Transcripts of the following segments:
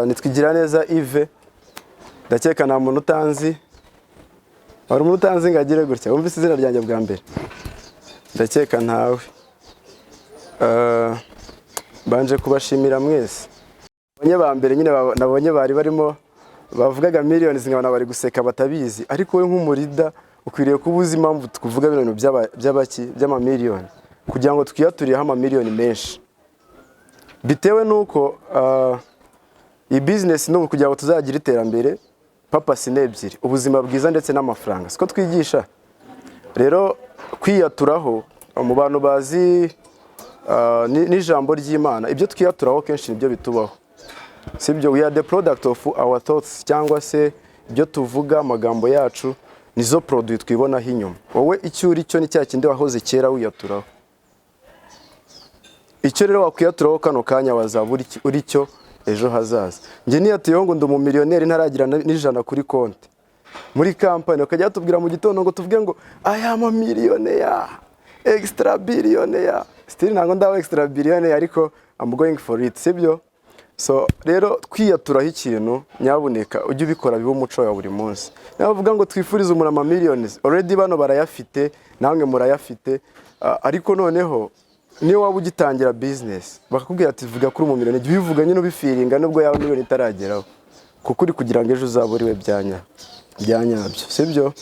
nitwa IGIRANEZA Yves. Ndakeka nta muntu utanzi. Hari umuntu utanzi ngagire gutya. Wumvise izina ryanjye bwa mbere? Ndakeka ntawe. Banje kubashimira mwese. Abanye ba mbere nyine nabonye bari barimo bavugaga miliyoni zingana bari guseka batabizi, ariko we nk'umurida ukwiriye kubuza impamvu tukuvuga ibintu by'amamiliyoni kugira ngo twiyaturiyeho amamiliyoni menshi. Bitewe nuko iyi business no kugira ngo tuzagira iterambere papa sine ebyiri, ubuzima bwiza ndetse n'amafaranga. Siko twigisha. Rero kwiyaturaho mu bantu bazi n'ijambo ry'Imana, ibyo twiyaturaho kenshi nibyo bitubaho. Sibyo, we are the product of our thoughts, cyangwa se ibyo tuvuga amagambo yacu nizo produit twibonaho inyuma. Wowe icyo uri cyo ni cya kindi wahoze kera wiyaturaho. Icyo rero wakwiyaturaho kano kanya wazaba uri cyo ejo hazaza. Nge niyatuyeho ngo ndi umumiliyoneri ntaragira n'ijana kuri konti muri kampani, ukajya tubwira mu gitondo ngo tuvuge ngo I am a millionaire, extra billionaire. Still ntabwo ndaho extra billionaire, ariko I'm going for it. Sibyo? So rero twiyaturaho ikintu nyabuneka ujye ubikora bibe umuco wa buri munsi. Navuga ngo twifurize umuntu amamiliyoni, already bano barayafite, namwe murayafite, ariko noneho niyo waba ugitangira business bakakubwira ati vuga kuri umumiliyoni, bivuga nyine ubifiringa nubwo yawe miliyoni itarageraho, kuko uri kugira ngo ejo uzaburiwe byanyabyo. Sibyo?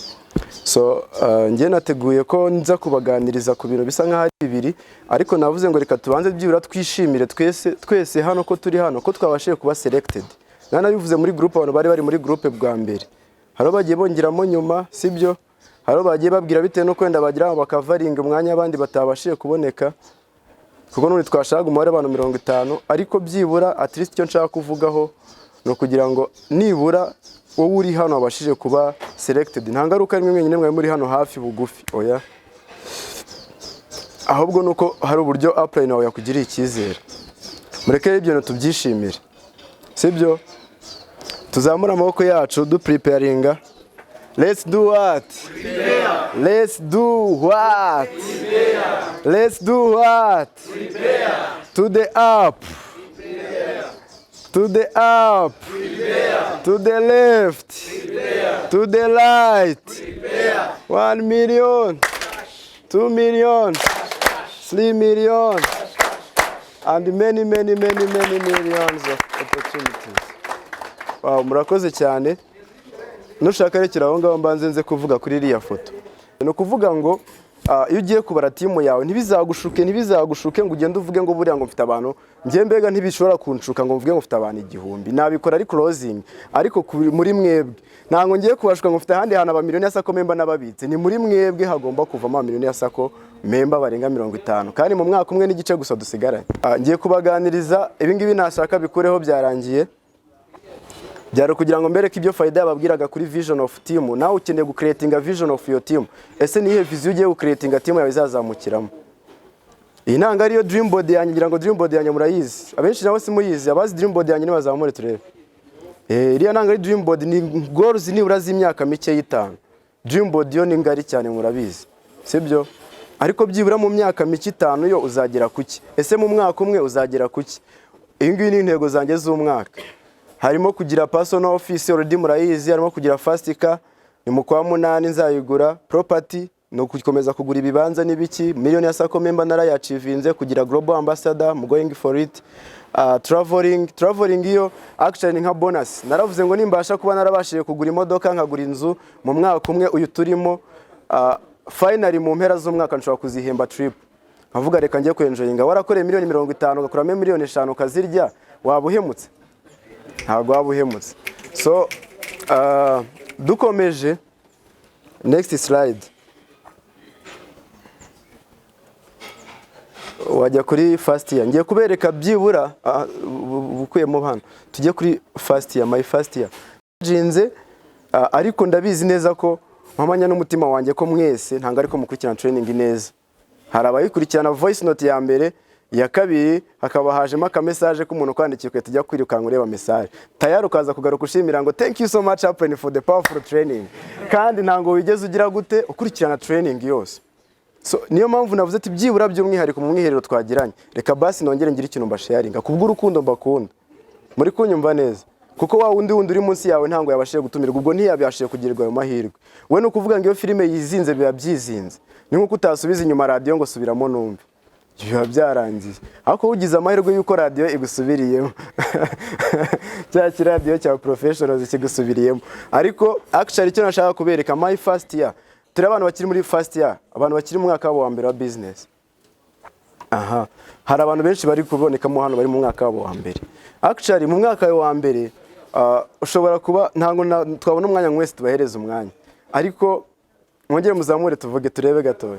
So ngiye nateguye ko nza kubaganiriza ku bintu bisa nkaho ari bibiri, ariko navuze ngo reka tubanze byibura twishimire twese hano ko turi hano, ko twabashije kuba selected. Nanabivuze muri group, abantu bari muri group bwa mbere, haro bagiye bongeramo nyuma. Sibyo? Haro bagiye babwira bitewe no kwenda bagira bakavaringa umwanya abandi batabashije kuboneka, kuko none twashaka umubare abantu 50, ariko byibura at least icyo nshaka kuvugaho no kugira ngo nibura wowe uri hano abashije kuba selected, nta ngaruka rimwe mwenyine mwe muri hano hafi bugufi, oya, ahubwo nuko hari uburyo upline wawe yakugiriye icyizere. Mureke ibyo no tubyishimire. Sibyo? Tuzamura amaboko yacu du preparinga. Let's do what? Prepare. Let's do what? Prepare. Let's do what? Prepare. To the up. Prepare. To the up. Prepare. To the left. Prepare. To the right. Prepare. 1 million. 2 million. 3 million. And many millions of opportunities. Wow, murakoze cyane. Nushaka rekera aho ngaho mbanze nze kuvuga kuri iriya foto. No kuvuga ngo iyo ugiye kubara timu yawe ntibizagushuke ngo ugende uvuge ngo buriya ngo mfite abantu, ngiye mbega ntibishobora kunshuka ngo mvuge ngo mfite abantu 1000. Nabikora ari closing, ariko muri mwebwe ntango ngiye kubashuka ngo mfite handi hana ba miliyoni ya sako member nababitse. Ni muri mwebwe hagomba kuvamo miliyoni ya sako member barenga 50, kandi mu mwaka umwe n'igice gusa dusigaranye. Ngiye kubaganiriza ibi ngibi nashaka bikureho byarangiye. Byaro kugira ngo mbereke ibyo fayda yababwiraga kuri vision of team. Nawe ukeneye gucreating a vision of your team. Ese nihe vision ugiye gucreating a team yawe izazamukiramo? Iyi nanga ariyo dream board yanyu, ngira ngo dream board yanyu murayizi. Abenshi nawe simuyizi, abazi dream board yanyu nibazamure turebe. Iriya nanga ari dream board, ni goals nibura z'imyaka mike y'itanu. Dream board yo ni ngari cyane murabizi. Sibyo? Ariko byibura mu myaka mike itanu yo uzagera kuki? Ese mu mwaka umwe uzagera kuki? Iyi ngiyi ni intego zanjye z'umwaka. Harimo kugira personal office, already murayizi. Harimo kugira fast car, ni mu kwa 8 nzayigura. Property no gukomeza kugura ibibanza n'ibiki. Miliyoni ya sako member narayachivinze. Kugira global ambassador, I'm going for it. Traveling iyo actually nka bonus. Naravuze ngo nimbasha kuba narabashije kugura imodoka nkagura inzu mu mwaka umwe uyu turimo, finally mu mpera z'umwaka nshobora kuzihemba trip. Nkavuga reka ngiye kwenjoyinga. Warakoreye miliyoni 50 ugakuramo miliyoni 5 ukazirya, wabuhemutse? Ntabwo wabuhemutse. So dukomeje, next slide. Wajya kuri first year. Ngiye kubereka byibura bukuyemo hano. Tujye kuri first year, my first year. Jinze ariko ndabizi neza ko mpamanya n'umutima wanjye ko mwese ntanga ariko mukurikirana training neza. Hari abayikurikirana voice note ya mbere, ya kabiri hakaba hajemo aka message ko umuntu kwandikiye kwe tujya kwirukanka ureba message. Tayari ukaza kugaruka ushimira ngo thank you so much Apple for the powerful training. Kandi ntango wigeze ugira gute ukurikirana training yose. So niyo mpamvu navuze ati byibura by'umwihariko mu mwiherero twagiranye. Reka basi nongere ngira ikintu mbasharinga kubw'urukundo mbakunda. muri kunyumva neza kuko wa wundi uri munsi yawe ntango yabashije gutumirwa ubwo ntiyabashije kugirirwa ayo mahirwe we no kuvuga ngo iyo filime yizinze biba byizinze ni nkuko utasubiza inyuma radio ngo subiramo numve biba byarangiye ariko ugize amahirwe yuko radio igusubiriyemo cya radio cya professionals kigusubiriyemo ariko actually cyo nashaka kubereka my first year turi abantu bakiri muri first year abantu bakiri mu mwaka wa mbere wa business hari abantu benshi bari kubonekamo hano bari mu mwaka wa mbere actually mu mwaka wa mbere ushobora kuba ntango twabona umwanya mwese tubahereza umwanya ariko mwongere muzamure tuvuge turebe gatoya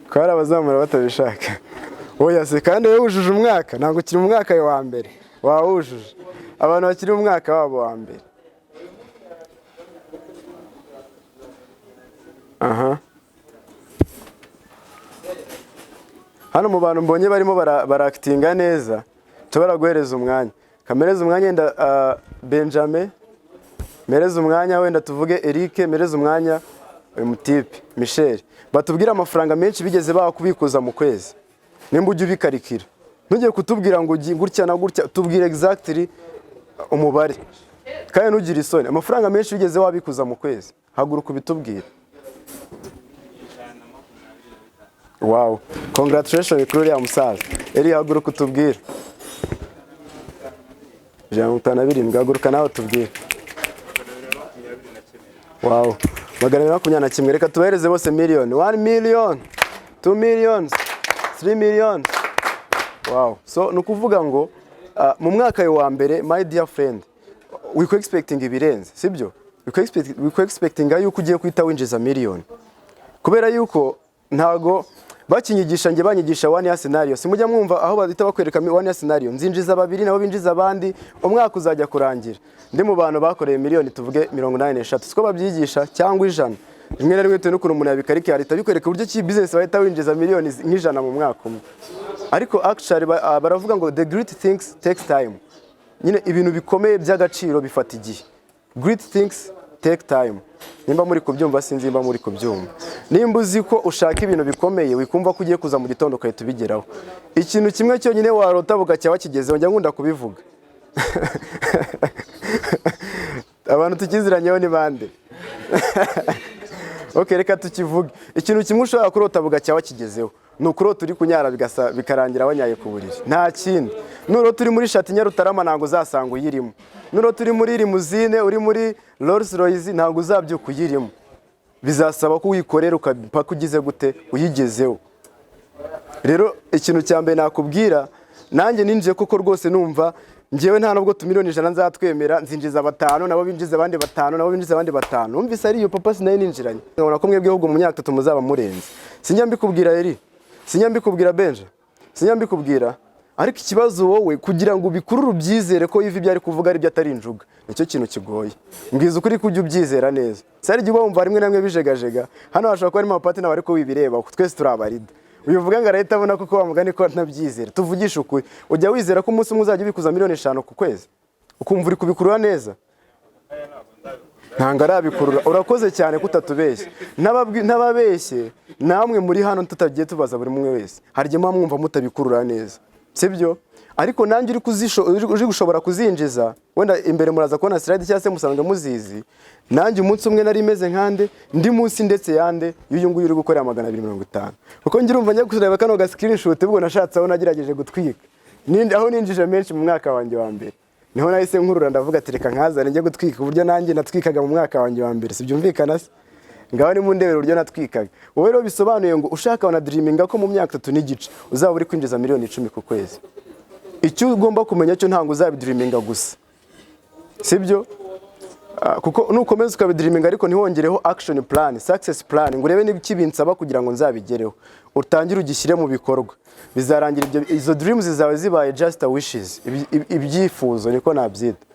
kwara abazamura batabishaka oya se kandi wowe wujuje umwaka ntango ukiri mu mwaka wa mbere wawujuje abantu bakiri mu mwaka wabo wa mbere hano mu bantu mbonye barimo barakitinga neza tubara guhereza umwanya kamereza umwanya wenda Benjamin mereza umwanya wenda tuvuge Eric mereza umwanya Mutipe Michel batubwira amafaranga menshi bigeze bakubikuza mu kwezi nimba ujye ubikarikira ntugiye kutubwira ngo gutya na gutya tubwire exactly umubare kandi ntugire isoni amafaranga menshi bigeze wabikuza mu kwezi haguruka ubitubwira. Wow, congratulations kuri ya musaza. Eri haguruka utubwire. Jean utanabiri haguruka nawe tubwire. Wow, magana 21 reka tubahereze bose miliyoni. 1 million, 2 millions, 3 millions. Wow, so nukuvuga ngo mu mwaka wa mbere my dear friend we could expecting ibirenze, sibyo? We could expecting yuko ugiye kwita winjiza miliyoni. Kubera yuko ntago bakinyigisha nge banyigisha one year scenario simujya mwumva aho badita bakwereka one year scenario nzinjiza babiri nabo binjiza abandi umwaka uzajya kurangira ndi mu bantu bakoreye miliyoni tuvuge 83 siko babyigisha cyangwa 100 rimwe na rimwe twe n'ukuntu umuntu yabikarika harita bikwereka uburyo ki business bahita winjiza miliyoni nk'ijana mu mwaka umwe ariko actually baravuga ngo the great things takes time nyine ibintu bikomeye by'agaciro bifata igihe great things take time nimba muri kubyumva sinzi nimba muri kubyumva nimba uzi ko ushaka ibintu bikomeye wikumva ko ugiye kuza mu gitondo kahita ubigeraho ikintu kimwe cyonyine warota bugacya wakigezeho njya ngunda kubivuga abantu tukiziranyeho ni bande okay reka tukivuge ikintu kimwe ushobora kurota bugacya wakigezeho nukurota uri kunyara bikarangira wanyaye ku buriri nta kindi nurota uri muri shati Nyarutarama ntago uzasanga uyirimo nurota uri muri limousine uri muri Rolls Royce ntago uzabyuka uyirimo bizasaba ko uyikorera ukapaka ugize gute uyigezeho rero ikintu cyambe nakubwira nanjye ninjiye koko rwose numva ngewe nta nubwo tumiliyoni 100 nzatwemera nzinjiza batanu nabo binjiza abandi batanu nabo binjiza abandi batanu umvise ari iyo papa sinaye ninjiranye nkabona ko mwebwe ahubwo mu myaka 3 muzaba murenze sinya mbikubwira Eri sinya mbikubwira Benja sinya mbikubwira ariko ikibazo wowe kugira ngo ubikurure ubyizere ko Yves byari kuvuga ari byo atari injuga nicyo kintu kigoye mbwiza ukuri kujya ubyizera neza sari gibo wumva rimwe namwe bijegajega hano hashobora kuba ari mapati nawe ariko wibireba twese turabarida ubivuga ngo arahita abona kuko wamugani ko ntabyizera tuvugisha ukuri ujya wizera ko umunsi umwe uzajya ubikuza miliyoni 5 ku kwezi ukumva uri kubikurura neza ntanga arabikurura urakoze cyane kutatubeshye n'ababeshye namwe muri hano tutagiye tubaza buri mwe wese harye mwumva mutabikurura neza sibyo ariko nanjye uri gushobora kuzinjiza wenda imbere muraza kubona slide cyase musanga muzizi nanjye umunsi umwe nari meze nkande ndi munsi ndetse yande y'uyu nguyu uri gukorera 250 kuko ngirumva njya kureba kano ga screenshot ubwo nashatse aho nagerageje gutwika ninde aho ninjije menshi mu mwaka wanjye wa mbere niho nahise nkurura ndavuga ati reka nkazane njye gutwika uburyo nanjye natwikaga mu mwaka wanjye wa mbere sibyumvikana se ngaho ni mu ndebero uburyo natwikaga wowe rero bisobanuye ngo ushaka wana dreaminga ko mu myaka 3 n'igice uzaba uri kwinjiza miliyoni 10 ku kwezi icyo ugomba kumenya cyo ntango uzabidreaminga gusa sibyo kuko nukomeza ukabidreaminga ariko ntiwongereho action plan success plan ngo urebe n'ibiki binsaba kugira ngo nzabigereho utangire ugishyire mu bikorwa bizarangira izo dreams zawe zibaye just wishes ibyifuzo niko nabyita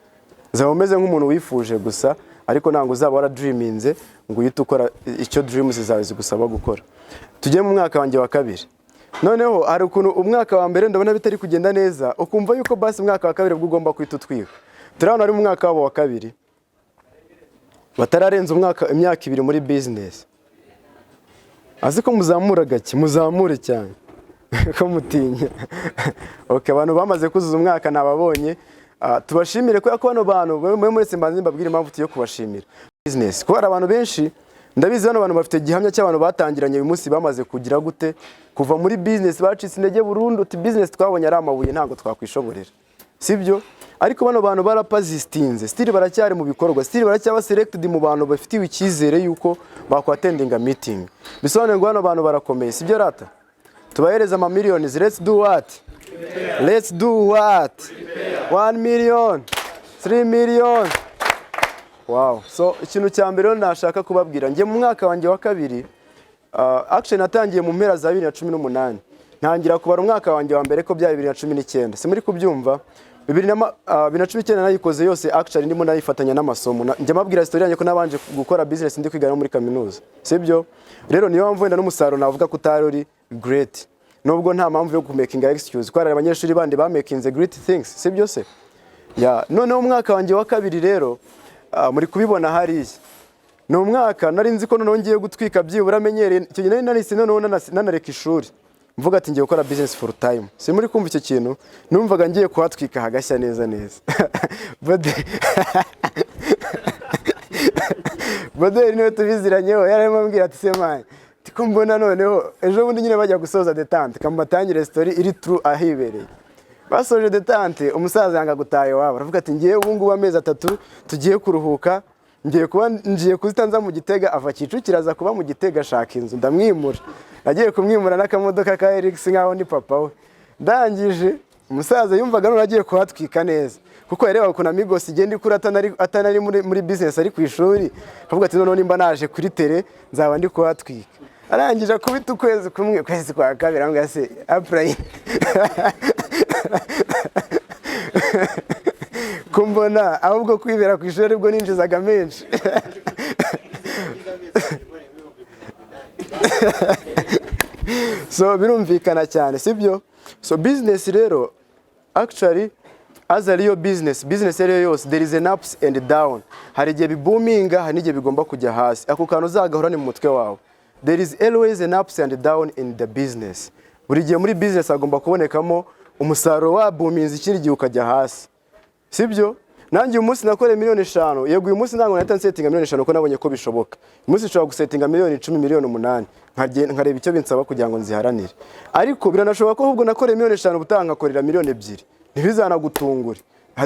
zawe umeze nk'umuntu wifuje gusa ariko ntango uzaba wara dreaminze ngo uhite ukora icyo dreams zawe zigusaba gukora tujye mu mwaka wanjye wa kabiri noneho hari ukuntu umwaka wa mbere ndabona bitari kugenda neza ukumva yuko basi umwaka wa kabiri bwo ugomba kwita utwika turabona ari mu mwaka wa kabiri batararenza imyaka 2 muri business aziko muzamura gake muzamure cyane ko mutinya. Okay, abantu bamaze kuzuza umwaka nababonye. Tubashimire ko bano bantu mwe muri Simbanzi mbabwira impamvu tuyo kubashimira. Business ko hari abantu benshi ndabizi hano abantu bafite gihamya cy'abantu batangiranye uyu munsi bamaze kugira gute kuva muri business bacitse intege burundu uti business twabonye ari amabuye ntago twakwishoborera. Sibyo? Ariko bano bantu barapazistinze, still baracyari mu bikorwa, still baracyaba selected mu bantu bafitiwe icyizere yuko bakwattendinga meeting. Bisobanura ngo bano bantu barakomeye, sibyo rata? Tubahereza ama millions, let's do what? Let's do what? 1 million, 3 million. Wow. So ikintu cya mbere nashaka kubabwira ngiye mu mwaka wanjye wa kabiri action natangiye mu mpera za 2018. Ntangira kubara umwaka wanjye wa mbere ko bya 2019. Si muri kubyumva? 2019 nayikoze yose actually ndimo nayifatanya n'amasomo. Njye mabwira story yanjye ko nabanje gukora business ndi kwiga muri kaminuza. Sibyo? Rero niyo mpamvu wenda n'umusaruro navuga ko utari great. Nubwo nta mpamvu yo kumakinga excuse ko ari abanyeshuri bandi ba making great things. Sibyo se? Ya, noneho umwaka wanjye wa kabiri rero muri kubibona hariya. No umwaka nari nzi ko noneho ngiye gutwika byibura amenyereye icyo gihe nari noneho nanareka ishuri. Mvuga ati ngiye gukora business full time. Si muri kumva icyo kintu numvaga ngiye kuhatwika hagashya neza neza. Bode niwe tubiziranyeho yarimo ambwira ati semaye tiko mbona noneho ejo bundi nyine bajya gusoza detente kamubatangire story iri true ahibereye. Basoje detente umusaza yanga gutaye wabo aravuga ati ngiye ubu ngubu amezi 3 tugiye kuruhuka ngiye kuzitanza mu Gitega ava Kicukiro aza kuba mu Gitega ashaka inzu ndamwimura. Nagiye kumwimura n'akamodoka ka Eric nkaho ni papa we. Ndangije umusaza yumvaga none agiye kuhatwika neza kuko yareba ko na Migos igenda ikura atanari muri business ari ku ishuri avuga ati none nimba naje kuri tele nzaba ndi kuhatwika. Arangije kubita ukwezi kumwe kwezi kwa kabiri ambwa se April kumbona ahubwo kwibera ku ishuri bwo ninjizaga menshi. So birumvikana cyane sibyo? So business rero actually as a real business rero yose there is an ups and down. Hari igihe biboominga hari igihe bigomba kujya hasi. Ako kantu uzagahora ni mu mutwe wawe. There is always an ups and down in the business. Buri gihe muri business agomba kubonekamo umusaruro wa boominzi ikindi gihe ukajya hasi. Sibyo? Nanjye umunsi nakoreye miliyoni 5. Yego uyu munsi ndango nahita settinga miliyoni 5 ko nabonye ko bishoboka. Umunsi nshobora gusettinga miliyoni 10 miliyoni 8. Nkareba icyo binsaba kugira ngo nziharanire. Ariko biranashoboka ko ahubwo nakoreye miliyoni 5 butanga korera miliyoni 2. Ntibizana gutungura.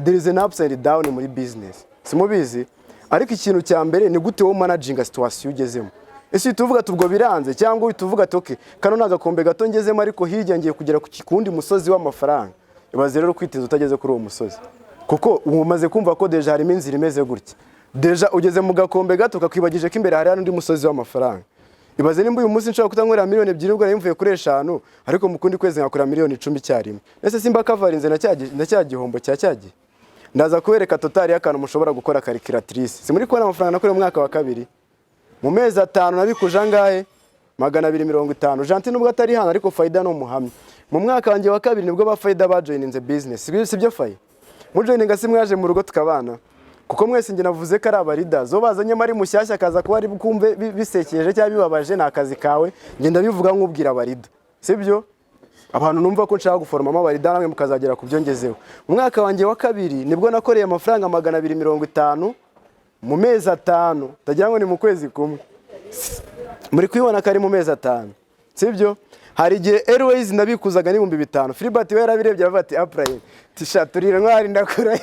There is an ups and down muri business. Simubizi? Ariko ikintu cya mbere ni gute wo managing situation ugezemo. Ese tuvuga tubwo biranze cyangwa tuvuga toke kano nagakombe gato ngezemo ariko hirya ngiye kugera ku kikundi musozi w'amafaranga. Ibaze rero kwitiza utageze kuri uwo musozi. Kuko umaze kumva ko deja hari inzira imeze gutya. Deja ugeze mu gakombe gato kakwibagije ko imbere hari undi musozi w'amafaranga. Ibaze nimba uyu munsi nshaka kutankorera miliyoni 2 ubwo narimvuye kuri 5 ariko mu kundi kwezi ngakora miliyoni 10 cyarimwe. Ese simba kavarinze na cyagihombo cyagiye. Ndaza kubereka total y'akantu mushobora gukora calculatrice. Si muri kubona amafaranga nakore mu mwaka wa kabiri. Mu mezi 5 nabikuja ngahe 250. Janti nubwo atari hano ariko faida no muhamye. Mu mwaka wanje wa kabiri nibwo ba faida ba joininze business. Sibyo fayi. Mu joininga simwaje mu rugo tukabana. Kuko mwese nge navuze ko ari abarida zo bazanye mari mushyashya akaza kuba ari bukumve bisekeje cyangwa bibabaje nakazi kawe ngenda bivuga nk'ubwira abarida. Sibyo? Abantu numva ko nshaka guformamo abarida namwe mukazagera kubyongezeho. Mu mwaka wanje wa kabiri nibwo nakoreye amafaranga 250 mu mezi 5 tagira ngo ni mu kwezi kumwe. Muri kwibona kari mu mezi 5. Sibyo? Hari igihe Airways nabikuzaga n'ibihumbi 5. Filibert we yarabirebye aravuga ati April tishaturire ntwari ndakura.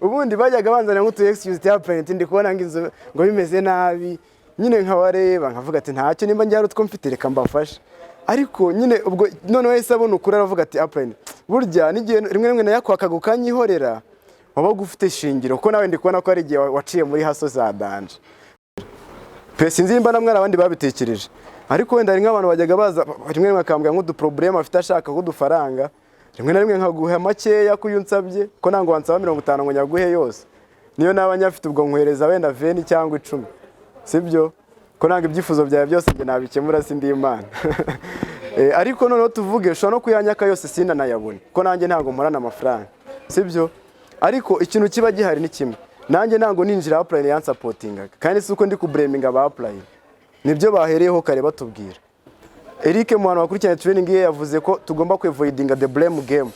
Ubundi bajyaga banzana nk'utu excuse ya April ndi kubona ngo bimeze nabi. Nyine nkabareba nkavuga ati ntacyo nimba njyaro two mfite reka mbafashe. Ariko nyine ubwo none wese abona ukuri aravuga ati April burya nigiye rimwe nayakwakaga ukanyihorera wabaga ufite shingiro ko nawe ndi kubona ko ari igihe waciye muri haso za danje. Pesi nzimba namwe abandi babitekereje. Ariko wenda ari nk'abantu bajyaga baza rimwe bakambwira nk'udu problem afite ashaka kudufaranga rimwe na rimwe nkaguha makeya kuyunsabye ko nango wansaba 50 ngo nyaguhe yose niyo nabanyafite ubwo nkwereza wenda 20 cyangwa 10. Sibyo? Ko nanga ibyifuzo byawe byose nge nabikemura sindi Imana. Ariko noneho tuvuge ushobora no kuyanyaka yose sinda nayabone ko nanjye ntago murana amafaranga. Sibyo? Ariko ikintu kiba gihari ni kimwe nanjye ntago ninjira April yansupportingaga kandi suko ndi ku blaminga aba April nibyo bahereyeho kare batubwira. Eric mu bantu bakurikirana training ye yavuze ko tugomba kwevoidinga the blame game,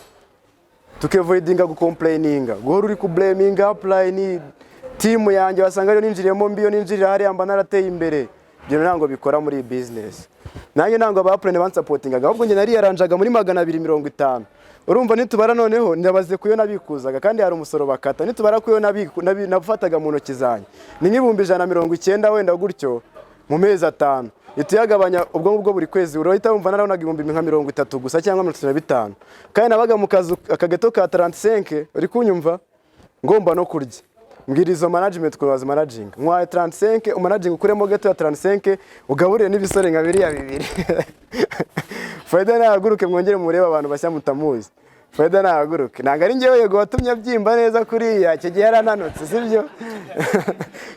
tukevoidinga gucomplaininga, guhora uri ku blaminga upline team yanjye wasanga rero ninjiriyemo mbiyo ninjirira hari amba narateye imbere. Ibyo ntango bikora muri business. Nanjye ntango aba upline bansupportingaga, ahubwo nge nari yaranjaga muri 250. Urumva nitubara noneho ndabaze kuyo nabikuzaga kandi hari umusoro bakata, nitubara kuyo nabifataga mu ntoki zanjye ni nk'ibihumbi 190 wenda gutyo mu mezi 5. Ituyagabanya ubwo buri kwezi urohita wumva narabonaga ibihumbi 30 gusa cyangwa 35. Kandi nabaga mu kazu akageto ka 35 uri kunyumva ngomba no kurya. Mbwira izo management ko bazi managing. Mwa 35 umanaging ukuremo geto ya 35 ugaburire n'ibisore nka biriya bibiri. Faida nahaguruke mwongere mureba abantu bashya mutamuzi. Faida nahaguruke. Nanga ari ngewe yego watumye abyimba neza kuriya cyo gihe yarananutse sibyo?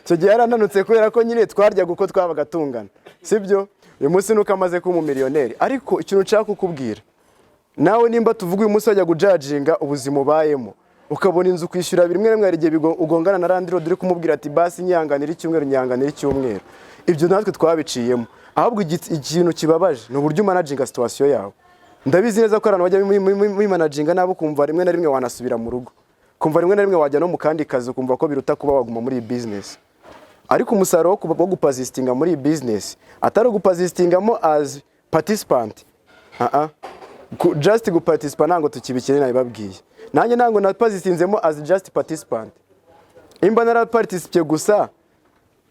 Cyo gihe yarananutse kubera ko nyine twarya guko twabaga tungana. Sibyo? Uyu munsi nuko amaze kuba umumiliyoneri. Ariko ikintu nshaka kukubwira. Nawe nimba tuvuga uyu munsi wajya gujudginga ubuzima ubayemo. Ukabona inzu kwishyura rimwe rimwe arigiye ugongana na landlord uri kumubwira ati basi nyanganira icyumweru nyanganira icyumweru. Ibyo natwe twabiciyemo. Ahubwo ikintu kibabaje no buryo managinga situation yawe. Ndabizi neza ko abantu bajya mu managinga nabo kumva rimwe na rimwe wanasubira mu rugo. Kumva rimwe na rimwe wajya no mu kandi kazi kumva ko biruta kuba waguma muri business. Ariko umusaruro wo gupazistinga muri business atari gupazistingamo as participant. Just guparticipa nango tukibikire nabibabwiye. Nanjye nango napazistinzemo as just participant. Imba naraparticipe gusa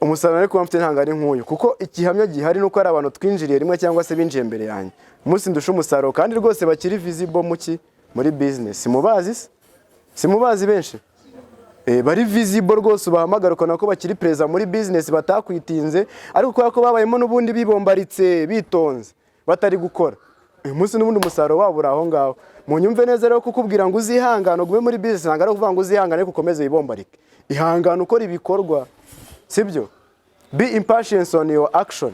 umusaruro ariko mfite ntanga ari nkuyo kuko ikihamya gihari nuko ari abantu twinjiriye rimwe cyangwa se binjiye imbere yanjye. Umunsi ndusha umusaruro kandi rwose bakiri visible muri business. Simubazi benshi. Bari visible rwose ubahamagaruka nako bakiri preza muri business batakwitinze ariko kubera ko babayemo n'ubundi bibombaritse bitonze batari gukora. Uyu munsi n'ubundi umusaruro wabo uraho ngaho. Munyumve neza rero kukubwira ngo uzihangana ugume muri business nanga ari kuvuga ngo uzihangane kukomeze ibombarike. Ihangana ukora ibikorwa. Sibyo? Be impatient on your action.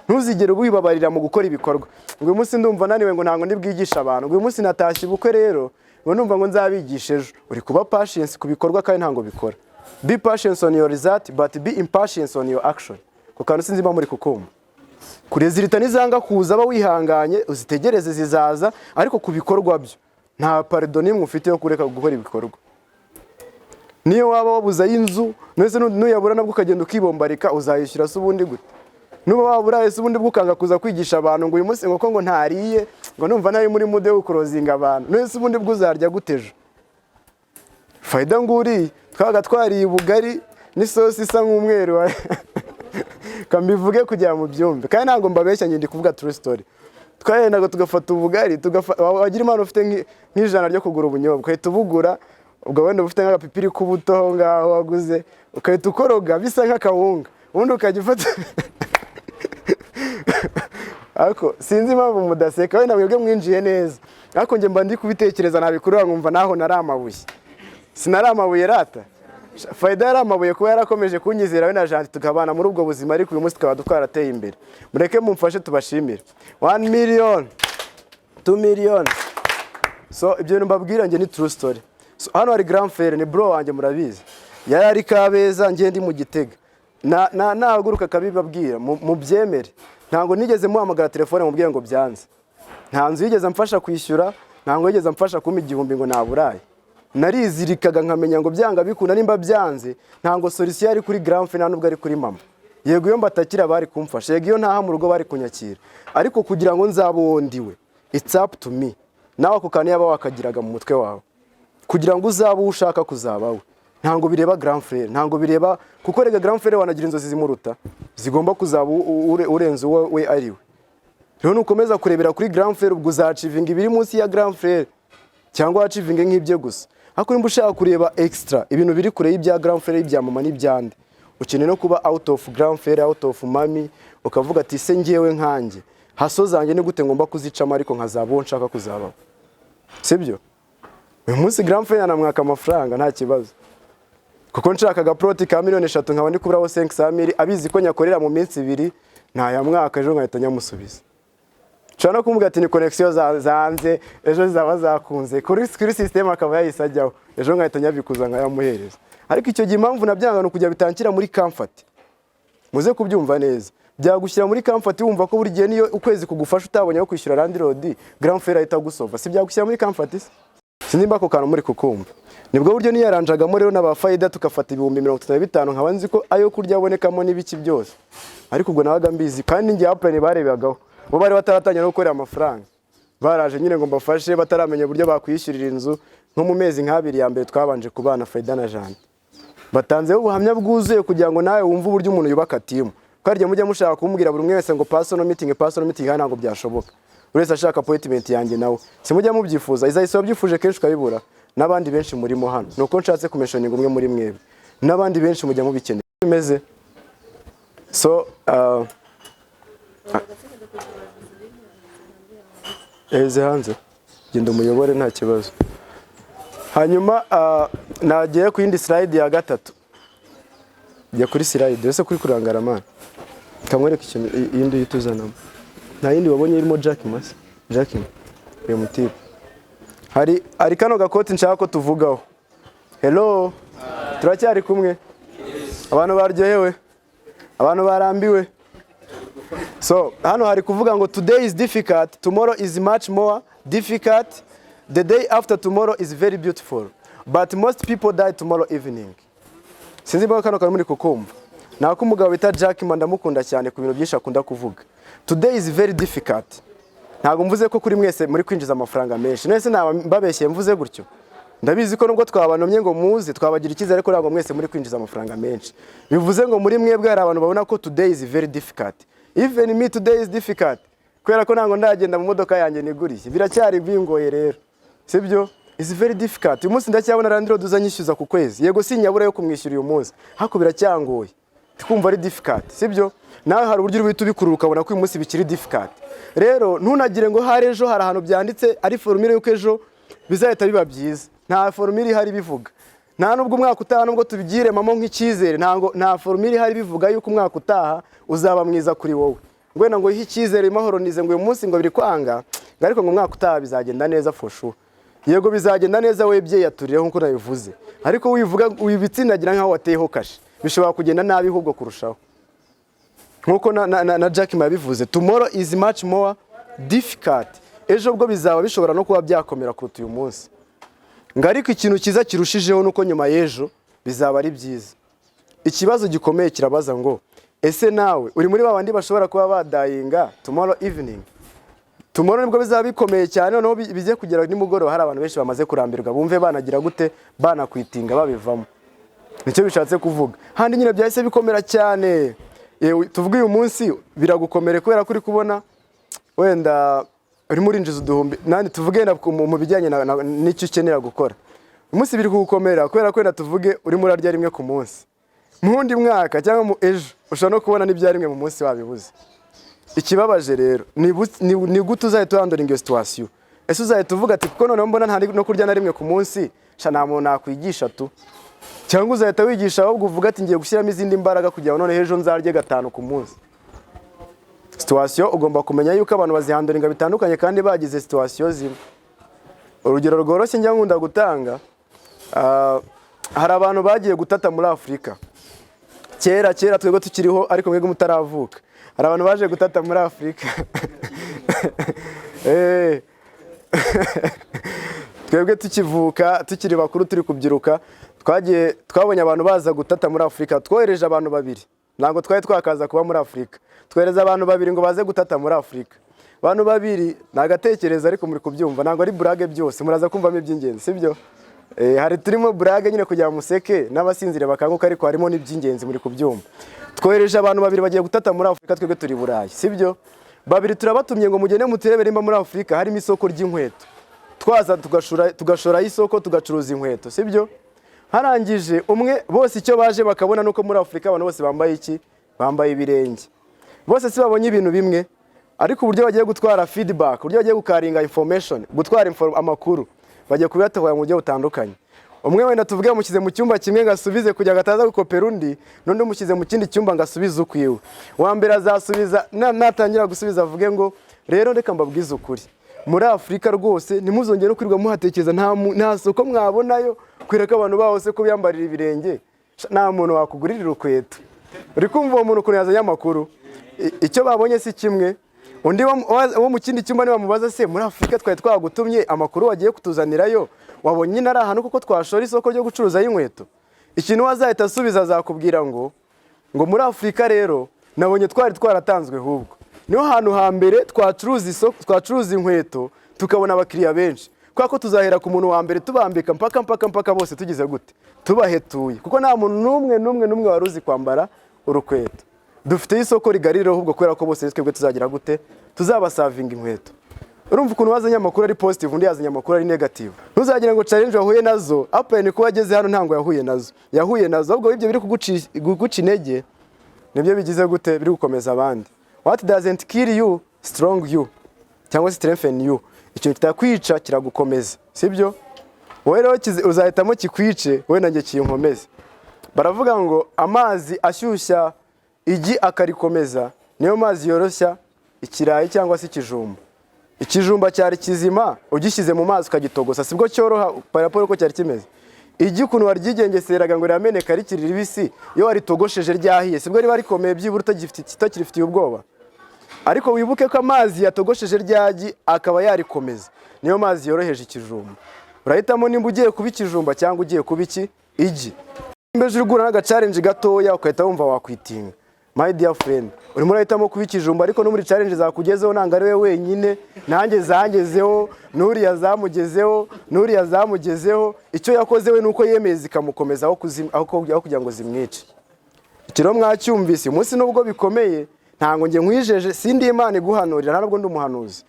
Ntuzigere wibabarira mu gukora ibikorwa. Ngo uyu munsi ndumva naniwe ngo ntango ndibwigisha abantu. Ngo uyu munsi natashye ubukwe rero ngo numva ngo nzabigisha ejo. Uri kuba patient ku bikorwa kandi ntango bikora. Be patient on your result but be impatient on your action. Kuko sinzi ba muri kukumva. Kurezirita nizanga kuza aba wihanganye uzitegereze zizaza ariko ku bikorwa byo nta pardon nimwe ufite yo kureka gukora ibikorwa. Niyo waba wabuza y'inzu nese nuyabura nabwo ukagenda ukibombarika uzayishyira se ubundi gute. Nuba wabura ese ubundi bwukanga kuza kwigisha abantu ngo uyu munsi ngo ntariye ngo numva nari muri mude yo kurozinga abantu. Nese ubundi bwuzarya guteje. Faida nguri twaga twariye ubugari n'isosi isa nk'umweru. Kambivuge kujya mu byumbe kandi ntago mbabeshya ndi kuvuga true story. Twayendaga tugafata ubugari wagira imana ufite nk'ijana ryo kugura ubunyobwa ukahita ubugura ubwo wenda ufite nk'agapipiri k'ubuto ngaho waguze ukahita ukoroga bisa nk'akawunga ubundi ukajya ufata. Ariko sinzi impamvu mudaseka wenda mwebwe mwinjiye neza ariko nge mba ndi kubitekereza nabikurura nkumva naho nari amabuye. Sinari amabuye rata. Faida yari amabuye kuba yarakomeje kunyizera we na Jean tukabana muri ubwo buzima ariko uyu munsi tukaba twarateye imbere. Mureke mumfashe tubashimire. 1 million 2 million. So ibyo mbabwira nge ni true story. So hano hari grand frère ni bro wanjye murabizi. Yari ari Kabeza nge ndi mu Gitega. Nahaguruka kabibabwira mu byemere. Ntango nigeze muhamagara telefone mubwira ngo byanze. Nta nzu yigeze mfasha kwishyura, ntango yigeze mfasha kuma igihumbi ngo naburaye. Narizirikaga nkamenya ngo byanga bikuna nimba byanze ntango solution ari kuri grand frère nubwo ari kuri mama. Yego iyo mbatakira bari kumfasha, yego iyo ntaha mu rugo bari kunyakira. Ariko kugira ngo nzabondiwe it's up to me. Nawe kukane yaba wakagiraga mu mutwe wawe. Kugira ngo uzabe ushaka kuzabawe. Ntango bireba grand frère, ntango bireba kuko rega grand frère wanagira inzozi zimuruta. Zigomba kuzaba urenze we ariwe. Rero nukomeza kurebera kuri grand frère ubwo uzacivinga ibiri munsi ya grand frère cyangwa achivinga nk'ibye gusa. Hako nimba ushaka kureba extra ibintu biri kure y'ibya grand frère y'ibya mama n'ibyande. Ukeneye no kuba out of grand frère, out of mami, ukavuga ati se ngewe nkanjye haso zanjye ni gute ngomba kuzicama ariko nkazabo nshaka kuzaba. Sibyo? Uyu munsi grand frère yanamwaka amafaranga nta kibazo. Kuko nshakaga proti ka 3,000,000 nkaba ndi kuburaho 500,000 abizi ko nyakorera mu minsi 2 nta ya mwaka ejo nkahita nyamusubiza. Chana kumuga ati ni connexion zanze ejo zaba zakunze kuri system akaba yayisajyaho ejo nkahita nyabikuza nkayamuhereza. Ariko icyo gihe impamvu nabyanga no kujya bitankira muri comfort. Muze kubyumva neza. byagushyira muri comfort wumva ko buri gihe niyo ukwezi kugufasha utabonye aho kwishyura landlord grand frère ahita gusova si byagushyira muri comfort sinimba ko kantu muri kukumva nibwo buryo niyaranjagamo rero n'abafayida tukafata ibihumbi 35 nkaba nzi ko ayo kurya abonekamo n'ibiki byose ariko ubwo nabaga mbizi kandi ngiye apurane barebagaho bo bari bataratangira no gukorera amafaranga baraje nyine ngo mbafashe bataramenya uburyo bakwishyurira inzu nko mu mezi nk'abiri ya mbere twabanje kubana Faida na Jean batanzeho ubuhamya bwuzuye kugira ngo nawe wumve uburyo umuntu yubaka timu kandi mujya mushaka kumubwira buri umwe wese ngo personal meeting ntabwo byashoboka uretse ashaka appointment yanjye nawe simujya mubyifuza izahise wabyifuje kenshi ukabibura n'abandi benshi murimo hano nuko nshatse kumeshoninga umwe muri mwebwe n'abandi benshi mujya mubikeneye bimeze so eze hanze genda umuyobore nta kibazo hanyuma nagiye ku yindi slide ya gatatu njya kuri slide ese kuri kurangara man kamwereka ikintu yindi yituzanamo nta yindi wabonye irimo Jack uyu mutipe hari kano gakoti nshaka ko tuvugaho hello turacyari kumwe abantu baryohewe abantu barambiwe so hano hari kuvuga ngo today is difficult tomorrow is much more difficult the day after tomorrow is very beautiful but most people die tomorrow evening sinzi mba kano muri kukumva nako umugabo bita Jack ndamukunda cyane ku bintu byinshi akunda kuvuga today is very difficult ntago mvuze ko kuri mwese muri kwinjiza amafaranga menshi nese nababeshye mvuze gutyo ndabizi ko nubwo twabanomye ngo muze twabagira ikizere ko ntago mwese muri kwinjiza amafaranga menshi bivuze ngo muri mwebwe hari abantu babona ko today is very difficult even me today is difficult kwera ko ntago ndagenda mu modoka yanjye niguriye biracyari bingoye rero sibyo is very difficult uyu munsi ndacyabona randiro duzanyishyuza ku kwezi yego sinyabura yo kumwishyura uyu munsi hako biracyangoye twumva ari difficult sibyo nawe hari uburyo ubita ubikurura ukabona ko uyu munsi bikiri difficult rero ntunagire ngo hari ejo hari ahantu byanditse ari formule yuko ejo bizahita biba byiza nta formule ihari bivuga nta nubwo umwaka utaha nubwo tubigire mamo nk'ikizere nta formule ihari bivuga yuko umwaka utaha uzaba mwiza kuri wowe ngwena ngo ihe ikizere mahoro nize ngo uyu munsi ngo biri kwanga ariko ngo umwaka utaha bizagenda neza for sure yego bizagenda neza webye yaturireho nkuko nabivuze ariko wivuga wibitsindagira nkaho wateyeho kashi bishobora kugenda nabi ahubwo kurushaho nkuko na Jack yabivuze tomorrow is much more difficult ejo bwo bizaba bishobora no kuba byakomera kuruta uyu munsi ngariko ikintu kiza kirushijeho nuko nyuma y'ejo bizaba ari byiza ikibazo gikomeye kirabaza ngo ese nawe uri muri babandi bashobora kuba badayinga tomorrow evening tomorrow nibwo bizaba bikomeye cyane noneho bijye kugera nimugoroba hari abantu benshi bamaze kurambirwa bumve banagira gute banakwitinga babivamo nicyo bishatse kuvuga handi nyine byahise bikomera cyane tuvuga uyu munsi biragukomere kubera kuri kubona wenda uri muri injiza uduhumbi nandi tuvuge mu bijyanye n'icyo ukenera gukora umunsi biri kugukomera kubera ko tuvuge uri muri arya rimwe ku munsi mundi mwaka cyangwa mu ejo ushobora no kubona n'ibya rimwe mu munsi wabibuze ikibabaje rero ni gute uzahita urandoringa iyo situation ese uzahita uvuga ati kuko noneho mbona ntari no kurya na rimwe ku munsi sha nta muntu nakwigisha tu cyangwa uzahita wigisha ahubwo uvuga ati ngiye gushyiramo izindi mbaraga kugira ngo none ejo nzarye 5 ku munsi situation ugomba kumenya yuko abantu bazihandoringa bitandukanye kandi bagize situation zimwe urugero rworoshye njya nkunda gutanga hari abantu bagiye gutata muri Afrika kera twego tukiriho ariko mwego mutaravuka hari abantu baje gutata muri Afrika twebwe tukivuka tukiri bakuru turi kubyiruka twabonye abantu baza gutata muri Afrika twohereje abantu babiri ntabwo twari twakaza kuba muri Afrika twohereza abantu babiri ngo baze gutata muri Afrika abantu babiri nagatekereza ariko muri kubyumva ntabwo ari burage byose muraza kumvamo iby'ingenzi sibyo hari turimo burage nyine kugira museke n'abasinzire bakanguka ariko harimo n'iby'ingenzi muri kubyumva twohereje abantu babiri bagiye gutata muri Afrika twebwe turi Burayi sibyo babiri turabatumye ngo mugende muterebere imba muri Afrika harimo isoko ry'inkweto twaza tugashora isoko tugacuruza inkweto sibyo harangije umwe bose icyo baje bakabona nuko muri Afrika abantu bose bambaye iki bambaye ibirenge bose si babonye ibintu bimwe ariko uburyo bagiye gutwara feedback uburyo bagiye gukaringa information gutwara amakuru bagiye kubiyatahura mu buryo butandukanye umwe wenda tuvuge mukize mu cyumba kimwe ngasubize kujya gataza gukopera undi none mukize mu kindi cyumba ngasubize ukwiwe wa mbere azasubiza natangira gusubiza avuge ngo rero reka mbabwize ukuri muri Afrika rwose nimuzongere no kwirirwa muhatekereza nta soko mwabonayo kwira ko abantu bose ko byambarira ibirenge nta muntu wakugurira urukweto uri kumva uwo muntu ukuntu yazanye amakuru icyo babonye si kimwe. Undi wo mu kindi cyumba niba mubaza se muri Afurika twari twagutumye amakuru wagiye kutuzanirayo wabonye nyine ari ahantu kuko twashora isoko ryo gucuruza y'inkweto. Ikintu wazahita asubiza azakubwira ngo muri Afurika rero nabonye twaratanzwe hubwo niho hantu hambere twacuruza inkweto tukabona abakiriya benshi, kwa ko tuzahera ku muntu wa mbere tubambika mpaka bose tugize gute tubahetuye, kuko nta muntu n'umwe wari uzi kwambara urukweto. Dufite isoko rigarira ahubwo kubera ko bose twebwe tuzagira gute tuzabasavinga inkweto. Urumva ukuntu wazanye amakuru ari positive undi yazanye amakuru ari negative. Ntuzagira ngo challenge wahuye nazo apene ko wageze hano ntango yahuye nazo ahubwo ibyo biri kuguca intege nibyo bigize gute biri gukomeza abandi. What doesn't kill you strong you cyangwa strengthen you. Icyo kitakwica kiragukomeza, sibyo? Wowe rero uzahitamo kikwice, wowe nanjye kinkomeze. Baravuga ngo amazi ashyushya igi akarikomeza niyo mazi yoroshya ikirayi cyangwa se ikijumba. Ikijumba cyari kizima ugishyize mu mazi ukagitogosa sibwo cyoroha paraporo ko cyari kimeze. Igi ukuntu waryigengeseraga ngo rirameneka rikiri ribisi iyo waritogosheje ryahiye sibwo riba rikomeye byibura utakirifitiye ubwoba. Ariko wibuke ko amazi yatogosheje ryagi akaba yarikomeza niyo mazi yoroheje ikijumba. Urahitamo nimba ugiye kuba ikijumba cyangwa ugiye kuba igi. Imbeje urugura n'aga challenge gatoya ukahita wumva wakwitinga. My dear friend, urimo urahitamo kuba ikijumba ariko no muri challenge zakugezeho nanga ari we wenyine, nanjye zangezeho, n'uriya zamugezeho, icyo yakoze we nuko yemeza ikamukomeza aho kugira ngo zimwice. Ikiro mwacyumvise umunsi nubwo bikomeye ntango nge nkwijeje sindi Imana iguhanurira ntabwo ndi umuhanuzi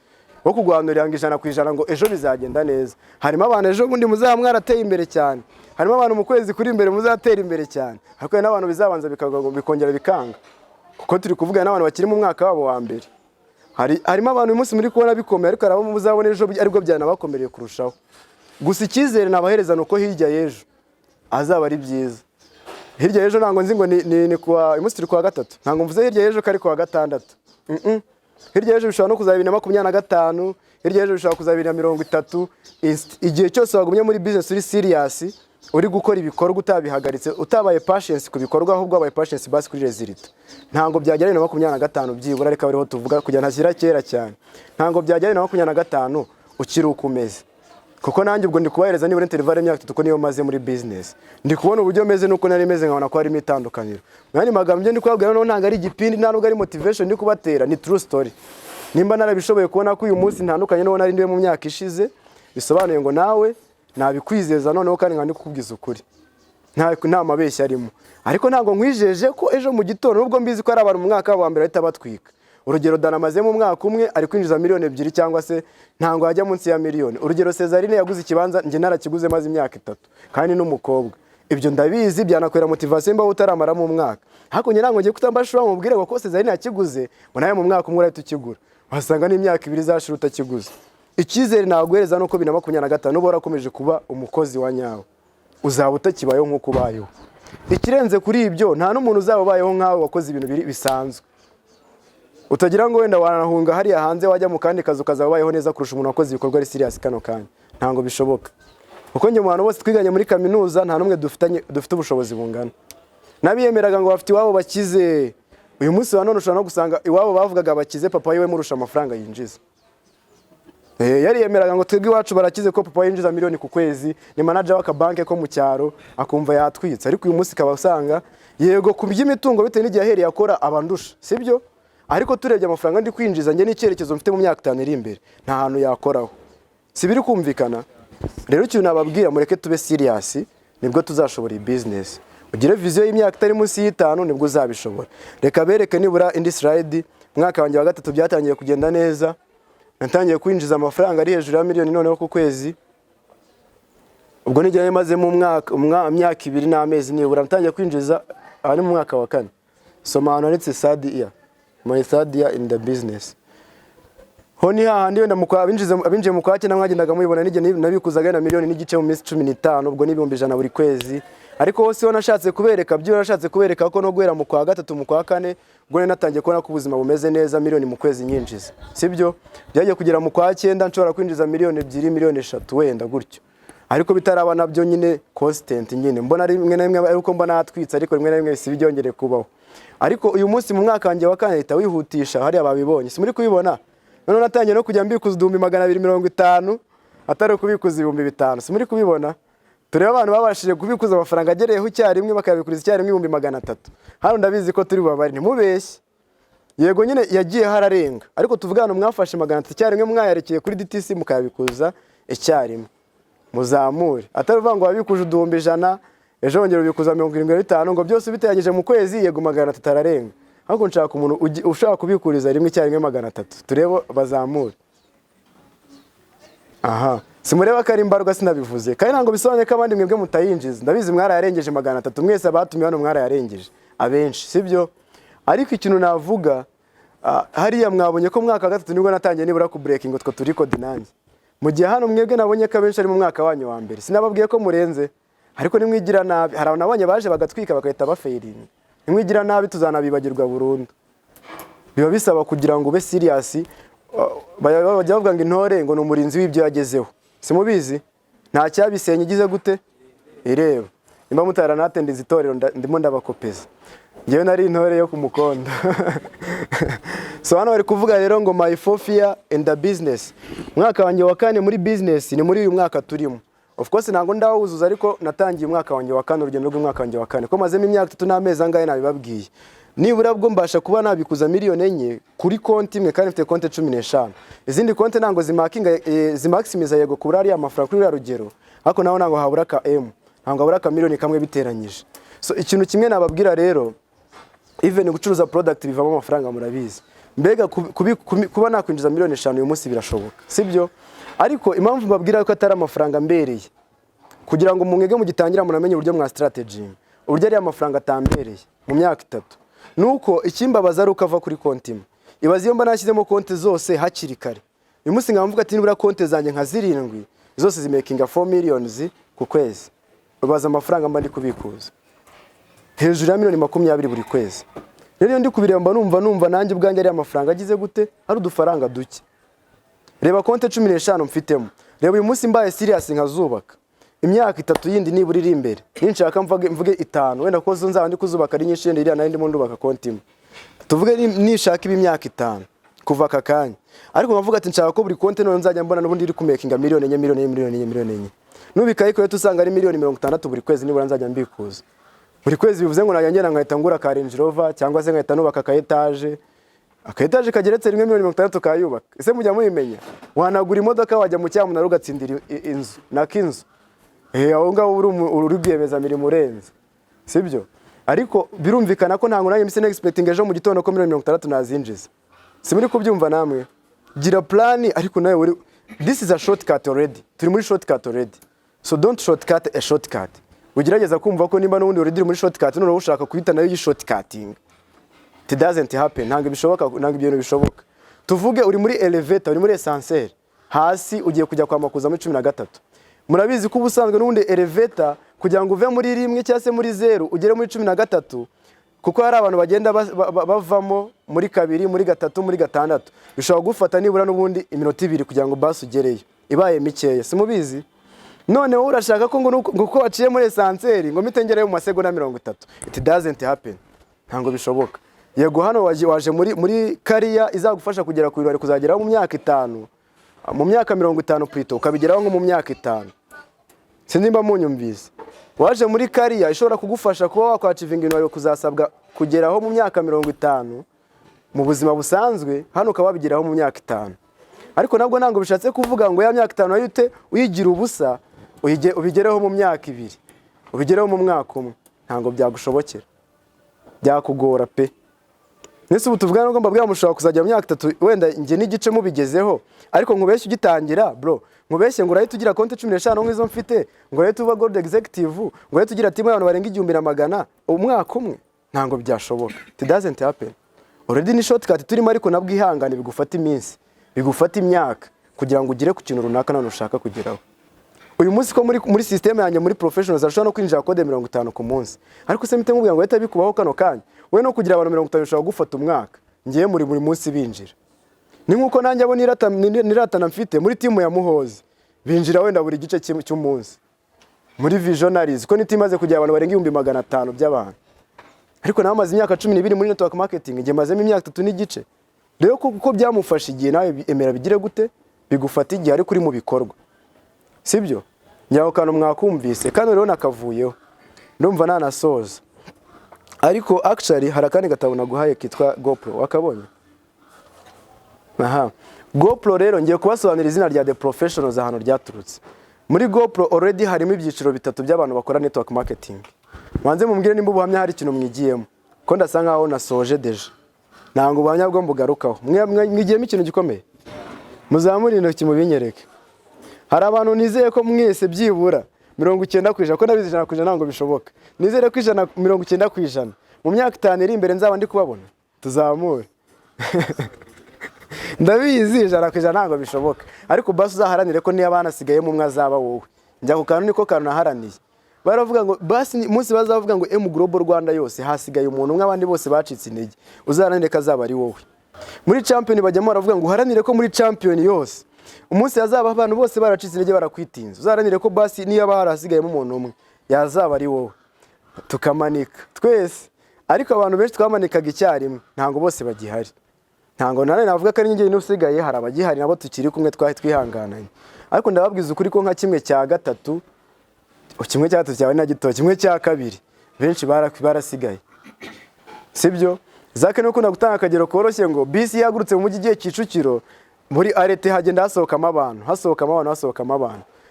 wo kuguhanurira ngo 100% ngo ejo bizagenda neza. Harimo abantu ejo bundi muzaba mwarateye imbere cyane, harimo abantu mu kwezi kuri imbere muzatera imbere cyane, ariko n'abantu bizabanza bikongera bikanga kuko turi kuvuga n'abantu bakiri mu mwaka wabo wa mbere. Harimo abantu uyu munsi muri kubona bikomeye ariko arabo muzabona ejo ariko byanabakomereye kurushaho. Gusa icyizere nabahereza nuko hirya y'ejo azaba ari byiza. Hirya y'ejo ntango nzi ngo ni kuwa umunsi turi kuwa gatatu, ntango mvuze hirya y'ejo kari kuwa gatandatu. Hirya y'ejo bishobora no kuzaba 2025, hirya y'ejo bishobora kuzaba 2030. Igihe cyose wagumye muri business uri serious uri gukora ibikorwa utabihagaritse utabaye patience ku bikorwa ahubwo abaye patience basi kuri result, ntango byagera 2025 byibura reka bariho tuvuga kujya ntashyira kera cyane. Ntango byagera 2025 ukiri ukumeze, kuko nanjye ubwo ndi kubahereza nibura interval y'imyaka 3 niyo maze muri business ndi kubona uburyo meze nuko nari meze nkabona ko hari imitandukaniro. Mwani magambo ndi kwabwira no ntango ari igipindi nta nubwo ari motivation ndi kubatera, ni true story. Nimba narabishoboye kubona ko uyu munsi ntandukanye no nari ndiwe mu myaka ishize bisobanuye ngo nawe nabikwizeza noneho kandi nkandi kukubwiza ukuri nta mabeshya arimo. Ariko ntango nkwijeje ko ejo mu gitondo nubwo mbizi ko ari abantu mu mwaka wa mbere ahita batwika. Urugero Danamaze mu mwaka umwe ari kwinjiza miliyoni 2 cyangwa se ntango hajya munsi ya miliyoni. Urugero Cesarine yaguze ikibanza nge narakiguze maze imyaka 3 kandi n'umukobwa. Ibyo ndabizi byanakwera motivation mba utaramara mu mwaka. Hako nge nango ngiye kutambashura mubwire ngo ko Cesarine yakiguze ngo nawe mu mwaka umwe urahita ukigura. Wasanga n'imyaka 2 zashira utakiguze. Icyizere naguhereza nuko 2025 nubo warakomeje kuba umukozi wa nyawo uzaba utakibayeho nko kubayeho. Ikirenze kuri ibyo nta n'umuntu uzababayeho nkawe wakoze ibintu bisanzwe. Utagira ngo wenda wanahunga hariya hanze wajya mu kandi kazi ukazabayeho neza kurusha umuntu wakoze ibikorwa ari serious kano kanya. Ntango bishoboka. Uko nge mu bantu bose twiganye muri kaminuza nta numwe dufite ubushobozi bungana. Nabiyemeraga ngo bafite iwabo bakize. Uyu munsi wa none ushobora no gusanga iwabo bavugaga bakize papa yiwe murusha amafaranga yinjiza. Yari yemeraga ngo twebwe iwacu barakize ko papa yinjiza miliyoni ku kwezi, ni manager w'akabanke ko mu cyaro akumva yatwitse. Ariko uyu munsi kaba usanga yego ku by'imitungo bitewe n'igihe ahereye akora abandusha, sibyo? Ariko turebye amafaranga ndi kwinjiza nge n'icyerekezo mfite mu myaka 5 iri imbere nta hantu yakoraho. Sibiri kumvikana. Rero ikintu nababwira mureke tube serious nibwo tuzashobora iyi business. Ugire vision y'imyaka itari munsi y'5 nibwo uzabishobora. Reka bereke nibura indi slide mwaka wanjye wa gatatu byatangiye kugenda neza. Natangiye kwinjiza amafaranga ari hejuru ya miliyoni noneho ku kwezi. Ubwo nijye maze mu myaka 2 n'amezi nibura natangiye kwinjiza ari mu mwaka wa 4. Soma hano ndetse Sadia my third year in the business. Honi hahandi wenda abinjiye mu kwake namwagendaga mubibona nige nabikuzaga na miliyoni n'igice mu minsi 15 ubwo n'ibihumbi 100 buri kwezi. Ariko hose nashatse kubereka ko no guhera mu kwa gatatu mu kwa 4 ubwo natangiye kubona ko ubuzima bumeze neza miliyoni mu kwezi nyinjiza. Sibyo byagiye kugera mu kwa 9 nshobora kwinjiza miliyoni 2 miliyoni 3 wenda gutyo. Ariko bitaraba nabyo nyine constant nyine mbona rimwe na rimwe ariko mbona atwitse ariko rimwe na rimwe si byongere kubaho. ariko uyu munsi mu mwaka wanjye wa kane leta wihutisha hariya babibonye si muri kubibona none natangiye no kujya mbikuza 250 atari kubikuza 500 si muri kubibona tureba abantu babashije kubikuza amafaranga agereyeho icyarimwe bakabikuriza icyarimwe 300 hano ndabizi ko turi babari ntimubeshye yego nyine yagiye hararenga ariko tuvugana mwafashe 300 icyarimwe mwayarekeye kuri DTC mukabikuza icyarimwe muzamure ataruvuga ngo wabikuje 100 ejo wongera ubikuza 75 ngo byose bitayagije mu kwezi yego 300 ararenga ahubwo nshaka umuntu ushaka kubikuriza rimwe icyarimwe 300 turebo bazamure aha simureba ko ari imbarwa sinabivuze kandi ntango bisobanuye ko abandi mwebwe mutayinjiza ndabizi mwarayarengeje 300 mwese abatumye hano mwarayarengeje abenshi sibyo ariko ikintu navuga hariya mwabonye ko mwaka gatatu nibwo natangiye nibura ku breaking utwo turi code nanjye mu gihe hano mwebwe nabonye ko abenshi ari mu mwaka wanyu wa mbere sinababwiye ko murenze ariko nimwigira nabi hari abanye baje bagatwika bakahita bafeiringa nimwigira nabi tuzanabibagirwa burundu biba bisaba kugira ngo ube serious bajya bavuga ngo intore ngo n'umurinzi w'ibyo yagezeho simubizi nta cyabisenye igize gute ireba nimba mutaranatendeza itorero ndimo ndabakopeza ngewe nari intore yo kumukonda so hano bari kuvuga rero ngo my fourth year in the business mwaka wanjye wa kane muri business ni muri uyu mwaka turimo of course ntago ndawuzuza ariko natangiye umwaka wanjye wa kane urugendo rw'umwaka wanjye wa kane ko mazemo imyaka 3 n'amezi angahe nabibabwiye nibura bwo mbasha kuba nabikuza miliyoni enye kuri konti imwe kandi mfite konti 15 izindi konti ntango zimaximiza yego kubura ari amafaranga kuri rugero ariko naho ntango habura ka M ntango habura ka miliyoni kamwe biteranyije so ikintu kimwe nababwira rero even gucuruza product bivamo amafaranga murabizi mbega kuba nakwinjiza miliyoni 5 uyu munsi birashoboka sibyo ariko impamvu mbabwira ko atari amafaranga mbereye kugira ngo mwege mugitangira munamenye uburyo mwa strategy uburyo ari amafaranga atambereye mu myaka 3 nuko ikimbabaza ari ukava kuri konti imwe ibaze iyo mba nashyizemo konti zose hakiri kare uyu munsi ngamvuga ati nibura konti zanjye nka 7 zose zimakinga 4 millions ku kwezi babaza amafaranga mba ndi kubikuza hejuru ya miliyoni 20 buri kwezi rero ndi kubiremba numva nanjye ubwanjye ari amafaranga agize gute ari udufaranga duke reba konti 15 mfitemo reba uyu munsi mbaye serious nkazubaka imyaka 3 yindi nibura iri imbere ninshaka mvuge 5 wenda ko zo nzaba ndi kuzubaka ari nyinshi iriya nandi mu ndubaka konti imwe tuvuge nishaka ibi imyaka 5 kuva aka kanya ariko nkavuga ati nshaka ko buri konti none nzajya mbona n'ubundi iri kumakinga miliyoni nubikaye ko tusanga ari miliyoni 60 buri kwezi nibura nzajya mbikuza buri kwezi bivuze ngo najya nkahita ngura ka Range Rover cyangwa se nkahita nubaka ka etage akaetaje kageretse 1,60 kayubaka ese mujya muyimenya wanagura imodoka wajya mu cyamu narugatsindira inzu nakinzu aho ngaho uri bwiyemeza mirimo urenze sibyo ariko birumvikana ko ntango nanjye mise expecting ejo mu gitondo ko 1,60 nazinjiza si muri kubyumva namwe gira plan ariko nawe this is a shortcut already turi muri shortcut already so don't shortcut a shortcut ugerageza kumva ko nimba n'ubundi already muri shortcut none ushaka kuhita nayo yi shortcutting it doesn't happen ntango bishoboka ntango ibintu bishoboka tuvuge uri muri elevator uri muri ascenseur hasi ugiye kujya kwa makuza muri 13 murabizi ko ubusanzwe n'ubundi elevator kugira ngo uve muri rimwe cyangwa se muri 0 ugere muri 13 kuko hari abantu bagenda bavamo muri 2 muri 3 muri 6 bishobora gufata nibura n'ubundi iminota 2 kugira ngo bus ugereyo ibaye mikeya simubizi none wowe urashaka ko ngo uko waciye muri ascenseur ngo mitengereyo mu masegonda 30 it doesn't happen ntango bishoboka yego hano waje muri kariya izagufasha kugera ku birori kuzageraho mu myaka 5 mu myaka 50 plito ukabigeraho nko mu myaka 5 sinimba munyumvise waje muri kariya ishobora kugufasha kuba wakwachivinga ibintu kuzasabwa kugeraho mu myaka 50 mu buzima busanzwe hano ukababigeraho mu myaka 5 ariko nabwo nango bishatse kuvuga ngo ya myaka 5 ayute uyigira ubusa ubigereho mu myaka 2 ubigereho mu mwaka umwe ntango byagushobokera byakugora pe nese ubutuvugana ngo mbabwira mushaka kuzajya mu myaka 3 wenda nge n'igice mubigezeho ariko nkubeshye ugitangira bro nkubeshye ngo urahita ugira konti 15 nk'izo mfite ngo urahita uba gold executive ngo urahita ugira timu y'abantu barenga 1,100 umwaka umwe ntango byashoboka it doesn't happen already ni shortcut turimo ariko nabwo ihangane bigufata iminsi bigufata imyaka kugira ngo ugire ku kintu runaka none ushaka kugeraho uyu munsi ko muri system yanjye muri professionals ashobora no kwinjira code 50 ku munsi ariko se mite nkubwira ngo leta bikubaho kano kanya we no kugira abantu 50 ushobora gufata umwaka ngiye muri buri munsi binjira ni nkuko nanjye abo niratana mfite muri timu ya Muhozi binjira wenda buri gice cy'umunsi muri visionaries ko nitimaze kugira abantu barenga 1,500 by'abantu ariko nawe amaze imyaka 12 muri network marketing, ngiye mazemo imyaka 3 n'igice. Rero kuko byamufasha igihe nawe emera bigire gute bigufata igihe ari kuri mu bikorwa, sibyo? Nyaho kantu mwakumvise kandi rero nakavuyeho ndumva nanasoza. Ariko actually harakandi gatabo naguhaye kitwa GoPro, wakabonye? Aha, GoPro rero ngiye kubasobanurira izina rya The Professionals ahantu ryaturutse. Muri GoPro already harimo ibyiciro bitatu by'abantu bakora network marketing. Mwanze mumbwire nimba ubuhamya hari ikintu mwigiyemo, ko ndasanga aho nasoje deje. Ntango ubuhamya bwo mbugarukaho. Mwigiyemo ikintu gikomeye. Muzamuri intoki mubinyereke. Hari abantu nizeye ko mwese byibura 90% ko nabizi 100% ntango bishoboka. Nizere ko 90% mu myaka 5 iri imbere nzaba ndi kubabona. Tuzamure. Ndabizi 100% ntango bishoboka. Ariko basi uzaharanire ko niyo abana sigaye mu mwazaba wowe. Njya ku kantu niko kantu naharaniye. Baravuga ngo basi munsi bazavuga ngo M Global Rwanda yose hasigaye umuntu umwe abandi bose bacitse intege. Uzaharanire kazaba ari wowe. Muri champion bajyamo baravuga ngo uharanire ko muri champion yose umunsi yazaba abantu bose baracitse intege barakwitinza. Uzaharanire ko basi niyo barasigayemo umuntu umwe yazaba ari wowe. Tukamanika twese. Ariko abantu benshi twamanikaga icyarimwe ntango bose bagihari. Ntango nane navuga ko ari njye n'usigaye hari abagihari nabo tukiri kumwe twihangananye. Ariko ndababwiza ukuri ko nka kimwe cya gatatu kimwe cya gatatu cyawe na gito kimwe cya kabiri benshi barasigaye, sibyo? Zake nuko nagutanga akagero koroshye ngo bisi yagurutse mu mujyi giye Kicukiro muri arete hagenda hasohokamo abantu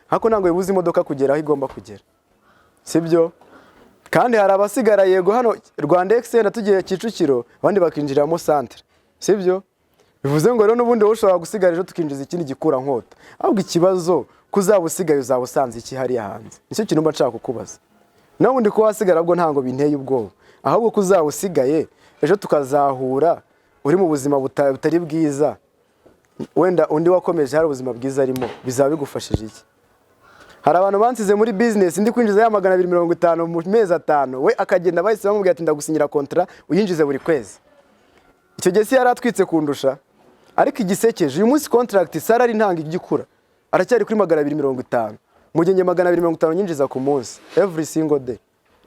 hako ntango yibuza imodoka kugera aho igomba kugera, sibyo? Kandi hari abasigara yego hano Rwanda Excel tugiye Kicukiro abandi bakinjiramo centre, sibyo? Bivuze ngo rero nubundi ushobora gusigara ejo tukinjiza ikindi gikura nkota. Ahubwo ikibazo kuzabusigaye uzabusanze iki hari hanze. Nicyo kintu mba nshaka kukubaza. Nawe ndi ko wasigara bwo ntango binteye ubwoba. Ahubwo kuzabusigaye ejo tukazahura uri mu buzima butari bwiza. Wenda undi wakomeje hari ubuzima bwiza arimo bizaba bigufashije iki? Hari abantu bansize muri business ndi kwinjiza ya 250 mu mezi 5 we akagenda bahise bamubwira ati ndagusinyira contrat uyinjize buri kwezi. Icyo gihe si yaratwitse kundusha. Ariko igisekeje uyu munsi contract salary ntanga igikura aracyari kuri 250 mugenge 250 nyinjiza ku munsi every single day.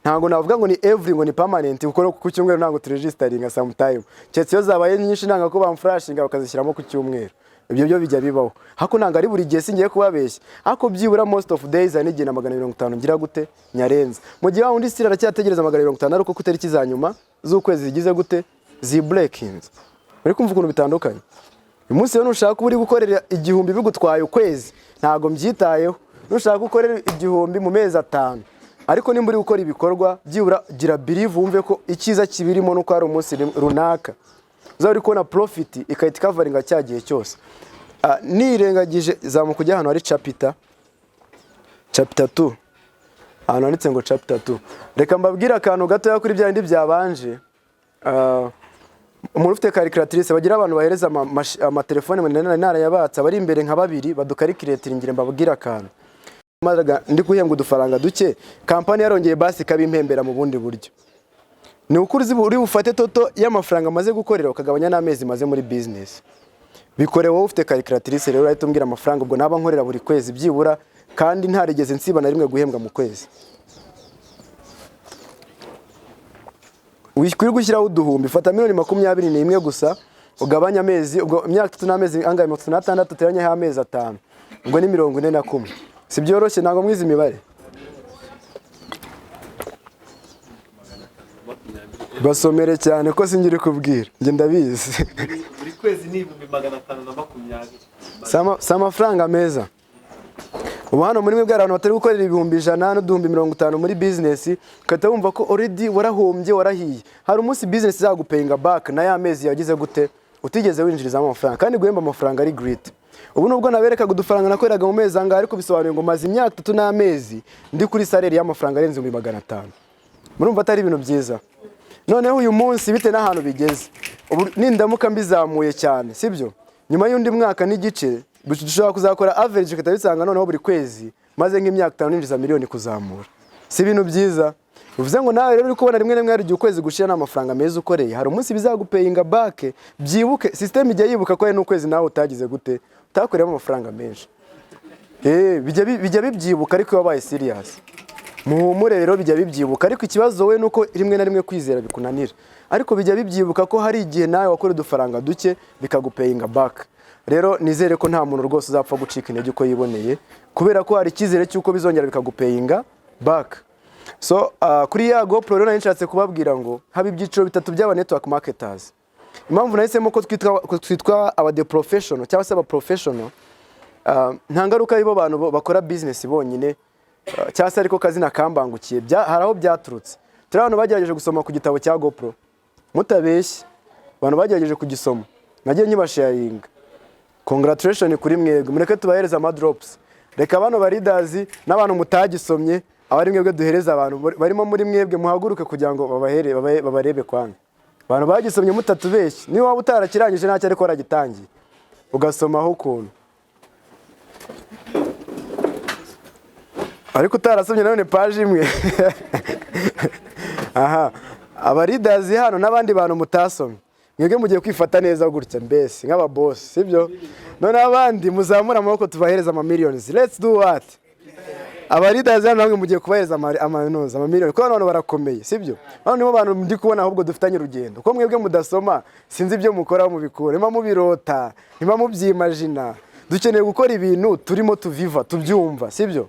Ntango navuga ngo ni every ngo ni permanent kuko ku cyumweru ntango turegisteringa sometime cyetse yo zabaye nyinshi nanga ko bamfrashinga bakazishyiramo ku cyumweru. Ibyo byo bijya bibaho hako nanga ari buri gihe singiye kubabeshya hako byibura most of days anigena 250 ngira gute nyarenza mu gihe wundi sira aracyategereza 250 ariko ku tariki za nyuma z'ukwezi zigize gute zi breakings. Muri kumva ukuntu bitandukanye. Uyu munsi rero nushaka uri gukorera igihumbi bigutwaye ukwezi ntago mbyitayeho. Nushaka gukorera igihumbi mu mezi 5 ariko nimba uri gukora ibikorwa byibura gira believe wumve ko ikiza kibirimo nuko ari umunsi runaka uzari kubona profit ikahita coveringa cyagiye cyose. Nirengagije zamukujya hano ari chapter 2 hano handitse ngo chapter 2. Reka mbabwira akantu gato ya kuri byandi byabanje. Umuntu ufite calculatrice bagira abantu bahereza amatelefone manene nara yabatsa bari imbere nka babiri baducalculate ngire mbabwira akantu. Ndi guhembwa udufaranga duke kampani yarongeye basi kabimpembera mu bundi buryo. Ni ukuri uri bufate toto y'amafaranga maze gukorera ukagabanya n'amezi maze muri business. Bikore wowe ufite calculatrice rero ahita umbwira amafaranga ubwo naba nkorera buri kwezi byibura kandi ntarigeze nsiba na rimwe guhembwa mu kwezi. Wikuri gushyiraho uduhumbi fata miliyoni 21 gusa ugabanya amezi ubwo imyaka 3 n'amezi angaye 36 teranya ha amezi 5 ubwo ni 41. Si byoroshye ntago mwiza imibare. Basomere cyane ko singiri kubwira nge ndabizi. Buri kwezi ni 520. Sama franga meza. Ubu hano muri mwebwe abantu batari gukorera 100 n'uduhumbi muri business kata wumva ko already warahombye warahiye. Hari umunsi business zagupayinga back na ya mezi yagize gute utigeze winjirizamo amafaranga kandi guhemba amafaranga ari great. Ubu nubwo naberekaga udufaranga nakoreraga mu mezi anga ariko bisobanuye ngo maze imyaka 3 n'amezi ndi kuri salary y'amafaranga arenze 500. Murumva atari ibintu byiza. Noneho uyu munsi bite n'ahantu bigeze. Ubu nindamuka mbizamuye cyane, sibyo? Nyuma y'undi mwaka n'igice dushobora kuzakora average katabisanga noneho buri kwezi maze nk'imyaka 5 ninjiza miliyoni kuzamura. Si ibintu byiza. Bivuze ngo nawe rero uri kubona rimwe rimwe ari ukwezi gushira n'amafaranga meza ukoreye. Hari umunsi bizagupayinga back, byibuke system ijya yibuka ko ari n'ukwezi nawe utagize gute utakoreyemo amafaranga menshi. Bijya bibyibuka ariko wabaye serious. muhumure rero bijya bibyibuka, ariko ikibazo we nuko rimwe na rimwe kwizera bikunanira, ariko bijya bibyibuka ko hari igihe nawe wakora udufaranga duke bikagupayinga back. Rero nizere ko nta muntu rwose uzapfa gucika intege uko yiboneye, kubera ko hari icyizere cy'uko bizongera bikagupayinga back. So kuri ya GoPro rero nashatse kubabwira ngo haba ibyiciro bitatu by'aba network marketers. Impamvu nahisemo ko twitwa aba de professional cyangwa se aba professional, nta ngaruka aribo bantu bakora business bonyine cyangwa se ariko kazina kambangukiye, hari aho byaturutse. Turi abantu bagerageje gusoma ku gitabo cya GoPro, mutabeshye abantu bagerageje kugisoma, nagiye nyibasharinga. Congratulations kuri mwebwe, mureke tubahereza ama drops. Reka abantu ba leaders n'abantu mutagisomye, abari mwebwe duhereza abantu barimo muri mwebwe muhaguruke kugira ngo babarebe kwanga. Abantu bagisomye mutatubeshye, ni waba utarakirangije ntacyo ariko waragitangiye ugasomaho ukuntu, ariko utarasomye none page imwe. Aha, aba leaders hano n'abandi bantu mutasomye, mwebwe mugiye kwifata neza gutya mbese nk'aba boss, sibyo? None abandi muzamura amaboko tubahereza ama millions. Let's do what? Aba leaders hano namwe mugiye kubahereza ama millions, kuko none barakomeye, sibyo? Hano nibo bantu ndi kubona ahubwo dufitanye urugendo, ko mwebwe mudasoma sinzi ibyo mukora mu bikora, nima mubirota, nima mubyimagina. Dukeneye gukora ibintu turimo tuviva tubyumva, sibyo?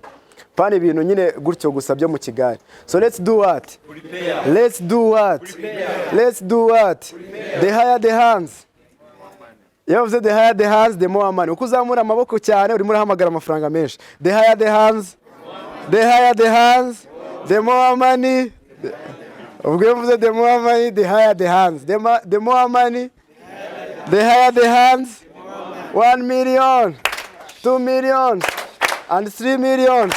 Pani ibintu nyine gutyo gusa byo mu Kigali. So let's do what? Let's do what? Let's do what? The higher the hands. Yavuze the higher the hands the more money. Uko uzamura amaboko cyane urimo urahamagara amafaranga menshi. The higher the hands, the higher the hands, the more money. Ubwo yavuze the more money, the higher the hands. The more money, the higher the hands. 1 million, 2 million, and 3 million.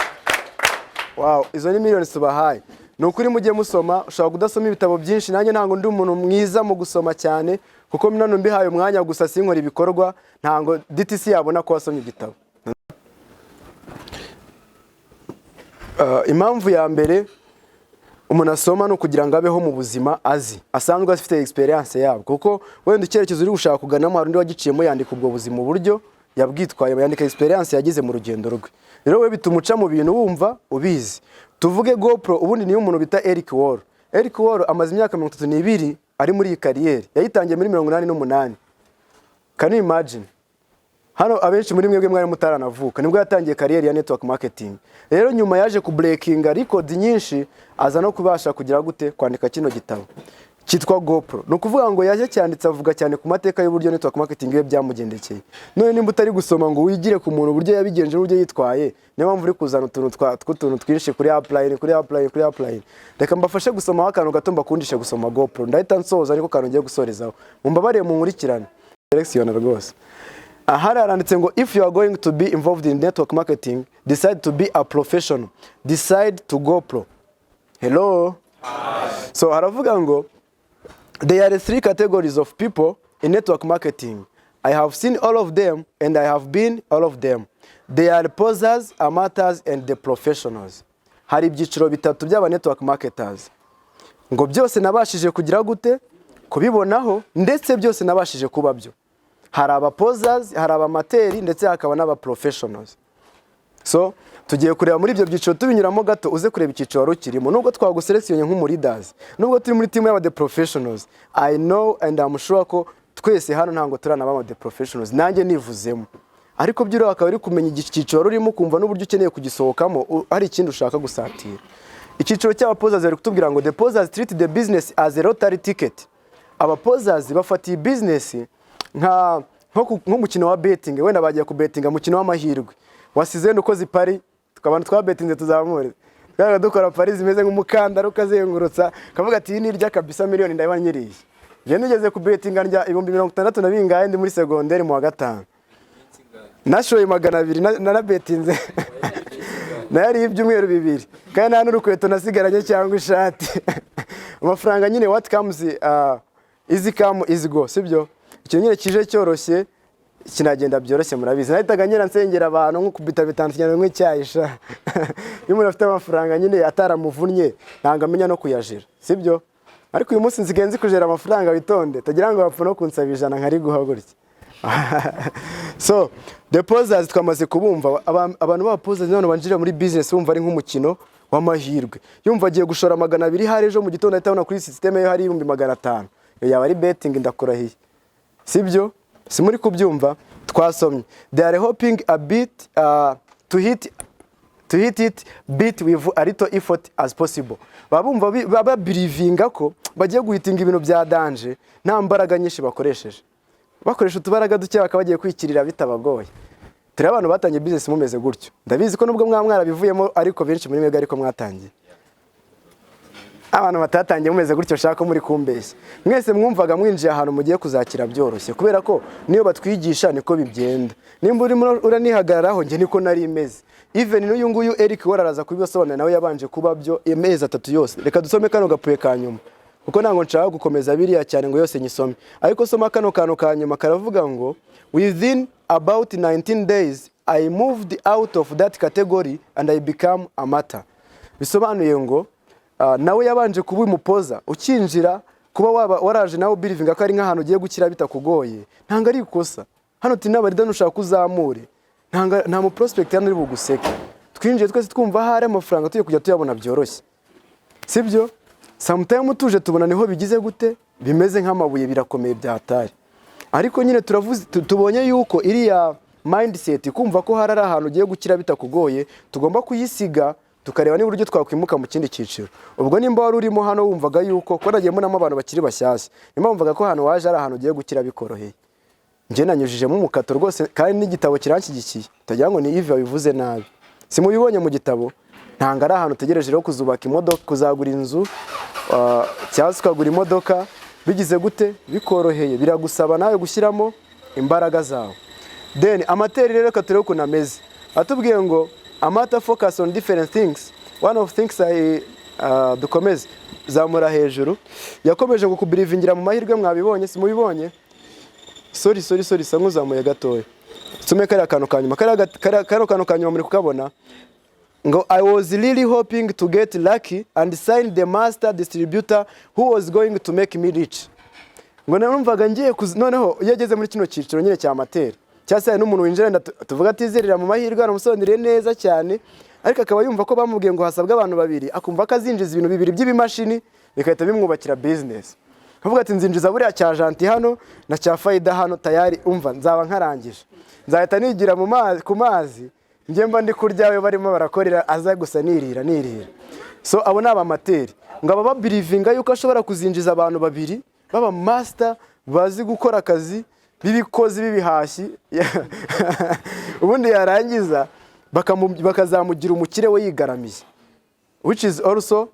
Wow, izo ni millions tubahaye. Nukuri mugiye musoma, ushaka kudasoma ibitabo byinshi, nanjye ntango ndi umuntu mwiza mu gusoma cyane, kuko minano mbihaye umwanya gusa sinkora ibikorwa, ntango DTC yabona ko wasomye igitabo. Impamvu ya mbere umuntu asoma no kugira ngo abeho mu buzima azi, asanzwe afite experience yabo, kuko wenda icyerekezo uri gushaka kuganamo hari undi wagiciyemo yandika ubwo buzima uburyo yabwitwaye, yandika experience yagize mu rugendo rwe. Rero we bitumuca mu bintu wumva ubizi. Tuvuge GoPro, ubundi niyo umuntu bita Eric Wall. Eric Wall amaze imyaka 32 ari muri iyi kariyeri, yayitangiye muri 88. Can you imagine? Hano abenshi muri mwebwe mwari mutaranavuka nibwo yatangiye kariyeri ya network marketing. Rero nyuma yaje ku breaking record nyinshi, aza no kubasha kugira gute kwandika kino gitabo cyitwa GoPro. No kuvuga ngo yaje cyanditse avuga cyane ku mateka y'uburyo network marketing ye byamugendekeye. None nimba utari gusoma ngo wigire ku muntu uburyo yabigenje n'uburyo yitwaye, niyo mpamvu uri kuzana utuntu twinshi kuri appline. Reka mbafashe gusoma akantu gato mbakundishe gusoma GoPro. Ndahita nsoza ariko kantu ngiye gusorezaho. Mumbabarire mu nkurikirane. Selection rwose. Ahari aranditse ngo if you are going to be involved in network marketing, decide to be a professional. Decide to GoPro. Hello? So haravuga ngo there are 3 categories of people in network marketing. I have seen all of them and I have been all of them. They are posers, amateurs and the professionals. Hari ibyiciro bitatu by'aba network marketers. Ngo byose nabashije kugira gute kubibonaho, ndetse byose nabashije kuba byo. Hari aba posers, hari aba amateurs ndetse hakaba n'aba professionals. So tugiye kureba muri ibyo byiciro tubinyuramo gato, uze kureba icyiciro rukirimo. Nubwo twaguselectionye nk'umu leaders, nubwo turi muri team y'aba the professionals, I know and I'm sure ko twese hano ntango turana baba the professionals, nanjye nivuzemo. Ariko byiro akaba ari kumenya icyiciro urimo, kumva n'uburyo ukeneye kugisohokamo, hari ikindi ushaka gusatira. Icyiciro cy'aba posers bari kutubwira ngo the posers treat the business as a lottery ticket. Aba posers bafatiye business nk'umukino wa betting, wenda bagiye ku bettinga mukino w'amahirwe. Wasize nuko zipari tukabana twa bettinze tuzamure. Kandi dukora pari zimeze nk'umukandara ukazengurutsa, kavuga ati ni irya kabisa miliyoni ndaba nyiriye. Je nigeze ku bettinga ndya 60 na bingahe ndi muri secondaire mu wa gatanu. Nashoye 200 na bettinze. Nari ibyumweru 2. Kandi nta n'urukweto nasigaranye cyangwa ishati. Amafaranga nyine what comes easy come easy go, sibyo? Icyo nyine kije cyoroshye kinagenda byoroshye murabizi. Nahitaga nyira nsengera abantu nko kubita bitandukanye nk'icyayisha. Iyo umuntu afite amafaranga nyine ataramuvunnye nanga amenya no kuyajira, sibyo? Ariko uyu munsi nzigenzi kujera amafaranga witonde, tagira ngo bapfa no kunsabijana nkari guhagurutse. So the posers twamaze kubumva, abantu ba posers none banjira muri business bumva ari nk'umukino w'amahirwe yumva agiye gushora 200 hari ejo mu gitondo ahita abona kuri system yo hari 500 yo yaba ari betting ndakurahiye sibyo simuri kubyumva twasomye they are hoping a bit to hit it bit with a little effort as possible babumva baba believinga ko bagiye guhitinga ibintu bya danger nta mbaraga nyinshi bakoresha utubaraga duke bakabagiye kwikirira bitabagoye turi abantu batangiye business mumeze gutyo ndabizi ko nubwo mwarabivuyemo ariko benshi muri mwebwe ariko mwatangiye abantu batatangiye mumeze gutyo shaka muri kumbeshya mwese mwumvaga mwinjiye ahantu mugiye kuzakira byoroshye kubera ko niyo batwigisha niko bibyenda nimba urimo uranihagararaho nge niko nari imeze even n'uyu nguyu Eric wararaza kubisobanura nawe yabanje kuba byo amezi 3 yose reka dusome kano gapuye kanyuma kuko nango nshaka gukomeza biriya cyane ngo yose nyisome ariko soma kano kanyuma karavuga ngo within about 19 days I moved out of that category and I become a matter bisobanuye ngo nawe yabanje kuba umupoza ukinjira kuba waraje nawe believing ko ari nk'ahantu ugiye gukira bitakugoye ntanga ari ikosa hano tinabarida nushaka kuzamure nta mu prospect hano uri buguseke twinjiye twese twumva hari amafaranga tuye kujya tuyabona byoroshye sibyo sometimes tuje tubona niho bigize gute bimeze nk'amabuye birakomeye byatari ariko nyine tubonye yuko iriya mindset kumva ko hari ahantu ugiye gukira bitakugoye tugomba kuyisiga tukareba niba uryo twakwimuka mu kindi cyiciro ubwo nimba wari urimo hano wumvaga yuko ko nagiye mbonamo abantu bakiri bashyashya nimba wumvaga ko hano waje ari ahantu ugiye gukira bikoroheye nje nanyujijemo umukato rwose kandi n'igitabo kiranshyigikiye tagira ngo ni Yves wabivuze nabi simubibonye mu gitabo ntanga ari ahantu utegereje rero kuzubaka imodoka kuzagura inzu cyangwa ukagura imodoka bigize gute bikoroheye biragusaba nawe gushyiramo imbaraga zawe then amateri rero katurebe ko nameze atubwiye ngo amata focus on different things one of things dukomeze zamura hejuru yakomeje ngo kubirivingira mu mahirwe mwabibonye simubibonye sorry sanguzamuye gatoya tume kare akantu kanyuma kano kanyuma muri kukabona ngo I was really hoping to get lucky and sign the master distributor who was going to make me rich ngo numvaga ngiye noneho yageze muri kino cyiciro nyine cya amateri cyase n'umuntu winjira tuvuga atizerera mu mahirwe aramusondereye neza cyane ariko akaba yumva ko bamubwiye ngo hasabwa abantu babiri akumva kazinjiza ibintu bibiri by'ibimashini bikahita bimwubakira business kavuga ati nzinjiza buriya cya janti hano na cya faida hano tayari umva nzaba nkarangije nzahita nigira mu mazi ku mazi nge mba ndi kuryawe barimo barakorera aza gusa nirira so abo ni abamateri ngo aba belivinga yuko ashobora kuzinjiza abantu babiri baba master bazi gukora akazi bibikozi bibihashyi ubundi yarangiza bakazamugira umukire we yigaramiye which is also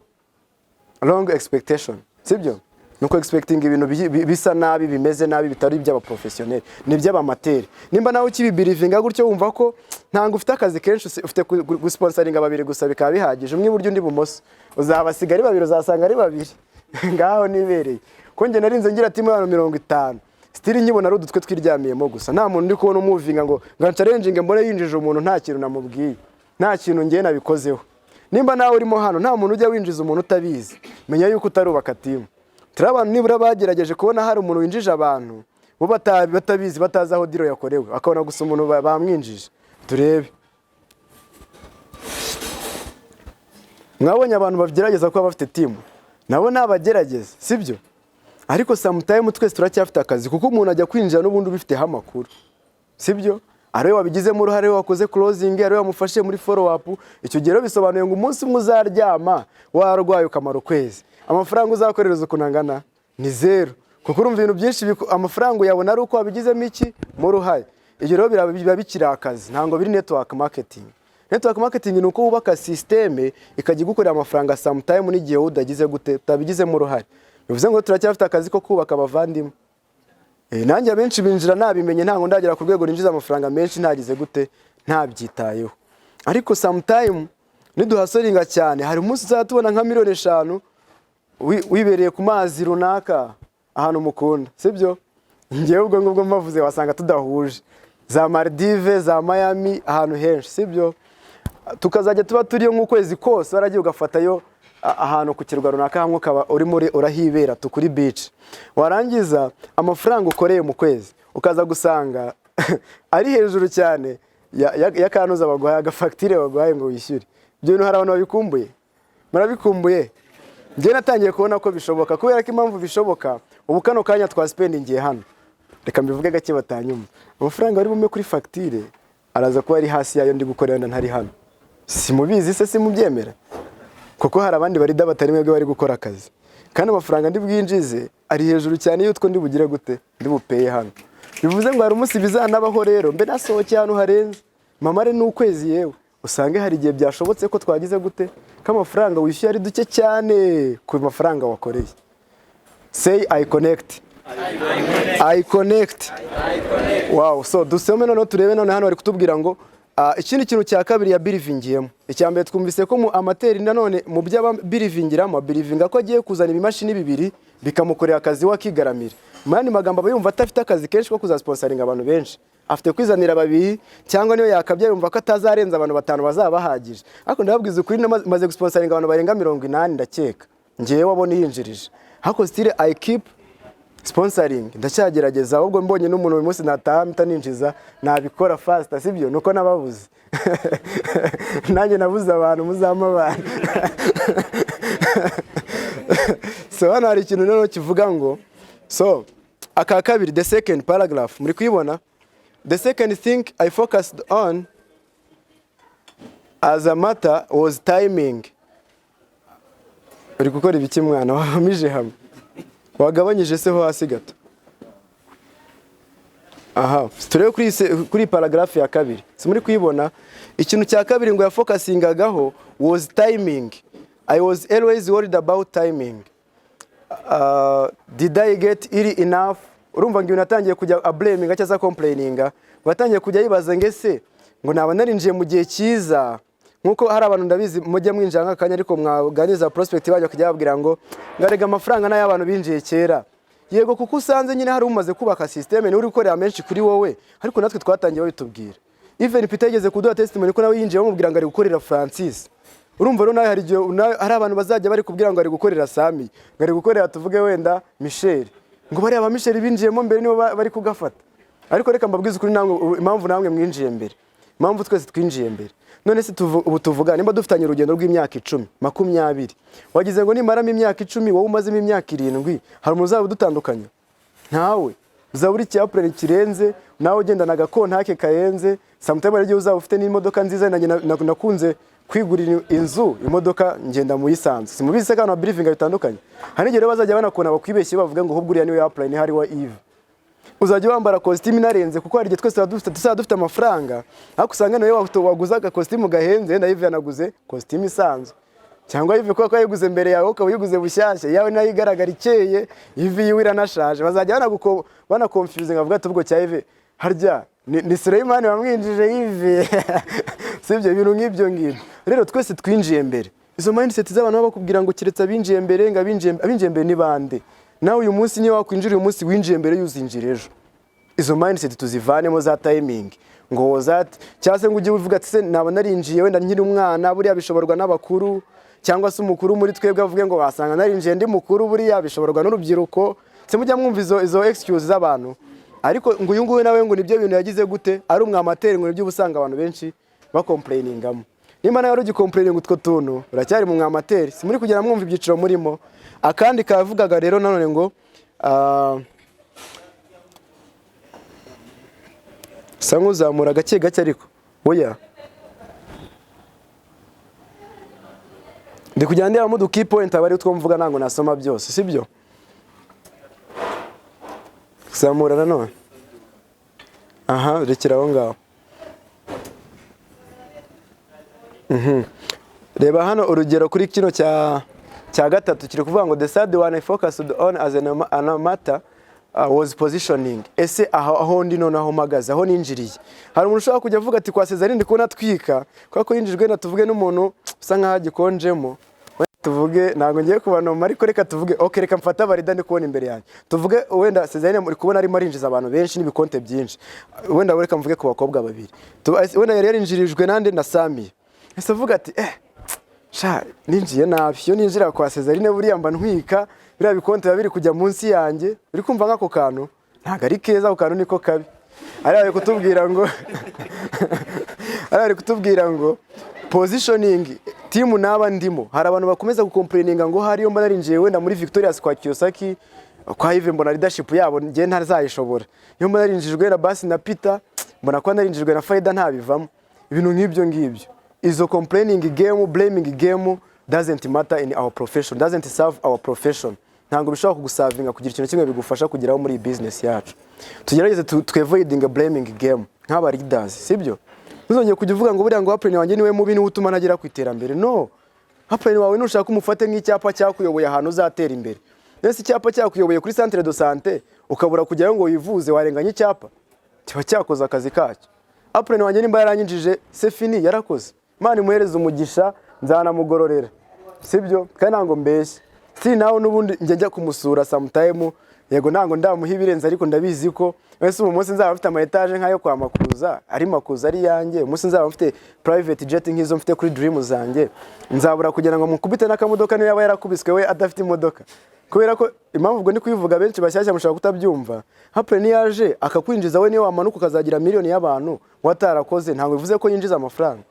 wrong expectation sibyo nuko expecting ibintu bisa nabi bimeze nabi bitari iby'aba professionnel ni by'abamateri nimba nawe ukibibirivinga gutyo wumva ko ntango ufite akazi kenshi ufite gusponsoringa babiri gusa bikaba bihagije umwe buryo ndi bumoso uzabasiga ari babiri uzasanga ari babiri ngaho nibereye ko nge narinze ngira timu y'abantu 50 still nyibona ari udutwe twiryamiyemo gusa nta muntu ndi kubona umuvinga ngo challenging mbone yinjije umuntu nta kintu namubwiye nta kintu ngiye nabikozeho nimba nawe urimo hano nta muntu ujya winjiza umuntu utabizi menya yuko utarubaka timu turabantu nibura bagerageje kubona hari umuntu winjije abantu bo batabizi batazi aho diro yakorewe akabona gusa umuntu bamwinjije turebe mwabonye abantu bagerageza kuba bafite timu nabo nabagerageza sibyo ariko sometimes twese turacyafite akazi kuko umuntu ajya kwinjira n'ubundi ubifiteho amakuru sibyo ariwe wabigizemo uruhare wakoze closing ariwe wamufashe muri follow up icyo gihe bisobanuye ngo umunsi umwe uzaryama warwaye ukamara ukwezi amafaranga uzakorereza ukunangana ni zero kuko urumva ibintu byinshi amafaranga uyabona ari uko wabigizemo iki mu ruhare ibyo rero biba bikiri akazi ntango biri network marketing ni uko wubaka systeme ikajya gukorera amafaranga sometimes n'igihe udagize gute utabigizemo uruhare bivuze ngo turacyafite akazi ko kubaka abavandimwe nanjye abenshi binjira nabimenye ntango ndagera ku rwego ninjiza amafaranga menshi ntagize gute ntabyitayeho ariko sometimes niduhasoringa cyane hari umunsi uzatubona nka 5,000,000 wibereye ku mazi runaka ahantu mukunda sibyo ngewe ubwo ngubwo mbavuze wasanga tudahuje za Maldives za Miami ahantu henshi sibyo tukazajya tuba turiyo nk'ukwezi kose waragiye ugafatayo ahantu ku kirwa runaka hamwe ukaba uri muri urahibera tukuri beach warangiza amafaranga ukoreye mu kwezi ukaza gusanga ari hejuru cyane ya kanuza baguhaye agafacture baguhaye ngo wishyure ibyo bintu hari abantu babikumbuye murabikumbuye njye natangiye kubona ko bishoboka kubera ko impamvu bishoboka ubu kano kanya twaspendingiye hano reka mbivuge gake batanyuma amafaranga bari bume kuri facture araza kuba ari hasi yayo ndi gukorera ntari hano simubizi se simubyemera kuko hari abandi barida batari mwebwe bari gukora akazi kandi amafaranga ndi bwinjize ari hejuru cyane y'utwo ndi bugire gute ndi bupeye hano bivuze ngo hari umunsi bizanabaho rero mbe nasohoke hano harenze mamare n'ukwezi yewe usange hari igihe byashobotse ko twagize gute ko amafaranga wishyuye ari duke cyane ku mafaranga wakoreye. Say I connect. I connect. Wow, so dusome none turebe none hano bari kutubwira ngo ikindi kintu cya kabiri ya believingiyemo. Icya mbere twumvise ko mu amateri nanone mu by'aba believingiramo believing ko agiye kuzana ibimashini bibiri bikamukorera akazi wakigaramira. Mani magambo abayumva atafite akazi kenshi ko kuzasponsoringa abantu benshi. Afite kwizanira babiri cyangwa niyo yakabya yumva ko atazarenza abantu batanu bazaba bahagije. Ariko ndababwiza ukuri maze gusponsoringa abantu barenga 80 ndakeka. Ngiye wabona yinjirije. Hako style I keep sponsoring ndacyagerageza ahubwo mbonye n'umuntu uyu munsi nataha mitaninjiza nabikora fast sibyo nuko nababuze nanjye nabuze abantu muzama abantu so hano hari ikintu none kivuga ngo so aka kabiri the second paragraph muri kwibona the second thing I focused on as a matter was timing. Uri gukora ibiki mwana wamije hamwe wagabanyije se ho hasi gato. Aha turebe kuri paragraph ya kabiri simuri kuyibona ikintu cya kabiri ngo ya focusingagaho was timing. I was always worried about timing. Did I get early enough? Urumva ngiye natangiye kujya blaming cyangwa complaininga watangiye kujya yibaza ngese ngo naba narinjiye mu gihe cyiza nkuko hari abantu ndabizi mujye mwinjanga akanya ariko mwaganiza prospect bajya kujya babwira ngo ngarega amafaranga nayo abantu binjiye kera yego kuko usanze nyine hari umaze kubaka system ni uri gukorera menshi kuri wowe ariko natwe twatangiye babitubwira even Peter yageze kuduha testimony ko nawe yinjiye bamubwira ngo ari gukorera Francis urumva rero nawe hari abantu bazajya bari kubwira ngo ari gukorera Sami ngo ari gukorera tuvuge wenda Michel ngo bari aba Michel binjiyemo mbere nibo bari kugafata ariko reka mbabwize ukuri namwe impamvu namwe mwinjiye mbere impamvu twese twinjiye mbere none se ubu tuvuga nimba dufitanye urugendo rw'imyaka 10 20 wagize ngo nimaramo imyaka 10 wowe umazemo imyaka 7 hari umuzaba dutandukanye ntawe uzaburi cyapure kirenze nawe ugendana gakontake kayenze sometimes ari uzaba ufite n'imodoka nziza nakunze kwigurira inzu imodoka ngenda mu yisanze simubizi se kana briefing bitandukanye hari igihe bazajya banakona bakwibeshye bavuga ngo hubwo uriya niwe apply ni hari wa Yves uzajya wambara costume narenze kuko hari igihe twese dufite amafaranga ariko usanga nawe waguzaga costume gahenze na Yves yanaguze costume isanzwe cyangwa Yves ko yiguze mbere yawe ukaba yiguze bushyashya yawe nayo igaragara ikeye Yves yiwira nashaje bazajya bana confusing avuga ati ubwo cya Yves harya ni Suleiman wamwinjije Yves sibyo ibintu nk'ibyo ngibyo rero twese twinjiye mbere izo mindset z'abantu baba bakubwira ngo kiretse abinjiye mbere ngo abinjiye mbere ni bande nawe uyu munsi niyo wakwinjira uyu munsi winjiye mbere yuzinjira ejo izo mindset tuzivanemo za timing ngo cyase ngo ujye uvuga ati se naba narinjiye wenda nkiri umwana buriya bishoborwa n'abakuru cyangwa se umukuru muri twebwe avuge ngo wasanga narinjiye ndi mukuru buriya bishoborwa n'urubyiruko se mujya mwumva izo excuse z'abantu ariko ngo uyu nguyu nawe ngo nibyo bintu yagize gute ari umwamateri ngo nibyo ubusanga abantu benshi bakomplainingamo nimba nawe ugikomplaining utwo tuntu uracyari mu mwamateri si muri kugera mwumva ibyiciro murimo akandi kavugaga rero nanone ngo sanguzamura gake gake ariko oya ndi kujyandira mu key point abari utwo mvuga nango nasoma byose sibyo samura nanone aha rekera aho ngaho reba hano urugero kuri kino cya gatatu kiri kuvuga ngo the third one I focused on as a matter was positioning ese aho ndi none aho magaza aho ninjiriye hari umuntu ushaka kujya avuga ati kwa Cesar ndi kubona twika kwako yinjijwe na tuvuge n'umuntu usa nkaho gikonjemo tuvuge nago ngiye kubanoma ariko reka tuvuge okay reka mfata barida ndi kubona imbere yanjye tuvuge wenda Cesar muri kubona ari marinjiza abantu benshi n'ibikonte byinshi wenda reka mvuge ku bakobwa babiri wenda yari yarinjirijwe nande na Sami ese avuga ati sha ninjiye nabi yo ninjira kwa Cesarine buriya mba ntwika biriya bikonte babiri kujya munsi yanjye uri kumva nkako kantu ntago ari keza ako kantu niko kabi ari kutubwira ngo positioning team naba ndimo hari abantu bakomeza gucomplaininga ngo hariyo mbona narinjiye wenda muri Victoria's kwa Kiyosaki kwa Yves mbona leadership yabo ngiye ntazayishobora iyo mbona narinjijwe na Basi na Peter mbona ko narinjijwe na Faida ntabivamo ibintu nk'ibyo ngibyo izo complaining game blaming game doesn't matter in our profession, doesn't serve our profession. Ntango bishobora kugusavinga kugira ikintu kimwe bigufasha kugeraho muri business yacu. Tugerageze avoiding a blaming game nk'aba leaders, sibyo? Ntuzongeye kujya uvuga ngo buriya ngo apureni wanjye niwe mubi ni utuma nagera ku iterambere. No. Apureni wawe nushaka umufate nk'icyapa cyakuyoboye ahantu uzatera imbere. Nese icyapa cyakuyoboye kuri centre de santé ukabura kujyayo ngo wivuze warenganya icyapa. Kiba cyakoze akazi kacyo. Apureni wanjye nimba yaranyinjije c'est fini yarakoze. Imana imuhereze umugisha nzanamugororera. Sibyo? Kandi ntango mbeshye. Si nawe nubundi njya kumusura sometime yego ntango ndamuha ibirenze ariko ndabizi ko wese ubu munsi nzaba mfite ama etage nkayo kwa Makuza ari Makuza ari yanjye umunsi nzaba mfite private jet nk'izo mfite kuri dream zanjye nzabura kugira ngo mukubite n'akamodoka niyo yaba yarakubiswe we adafite imodoka kubera ko impamvu ubwo ndi kubivuga benshi bashyashya mushaka kutabyumva Apureni yaje akakwinjiza we niyo wamanuka ukazagira miliyoni y'abantu watarakoze ntango bivuze ko yinjiza amafaranga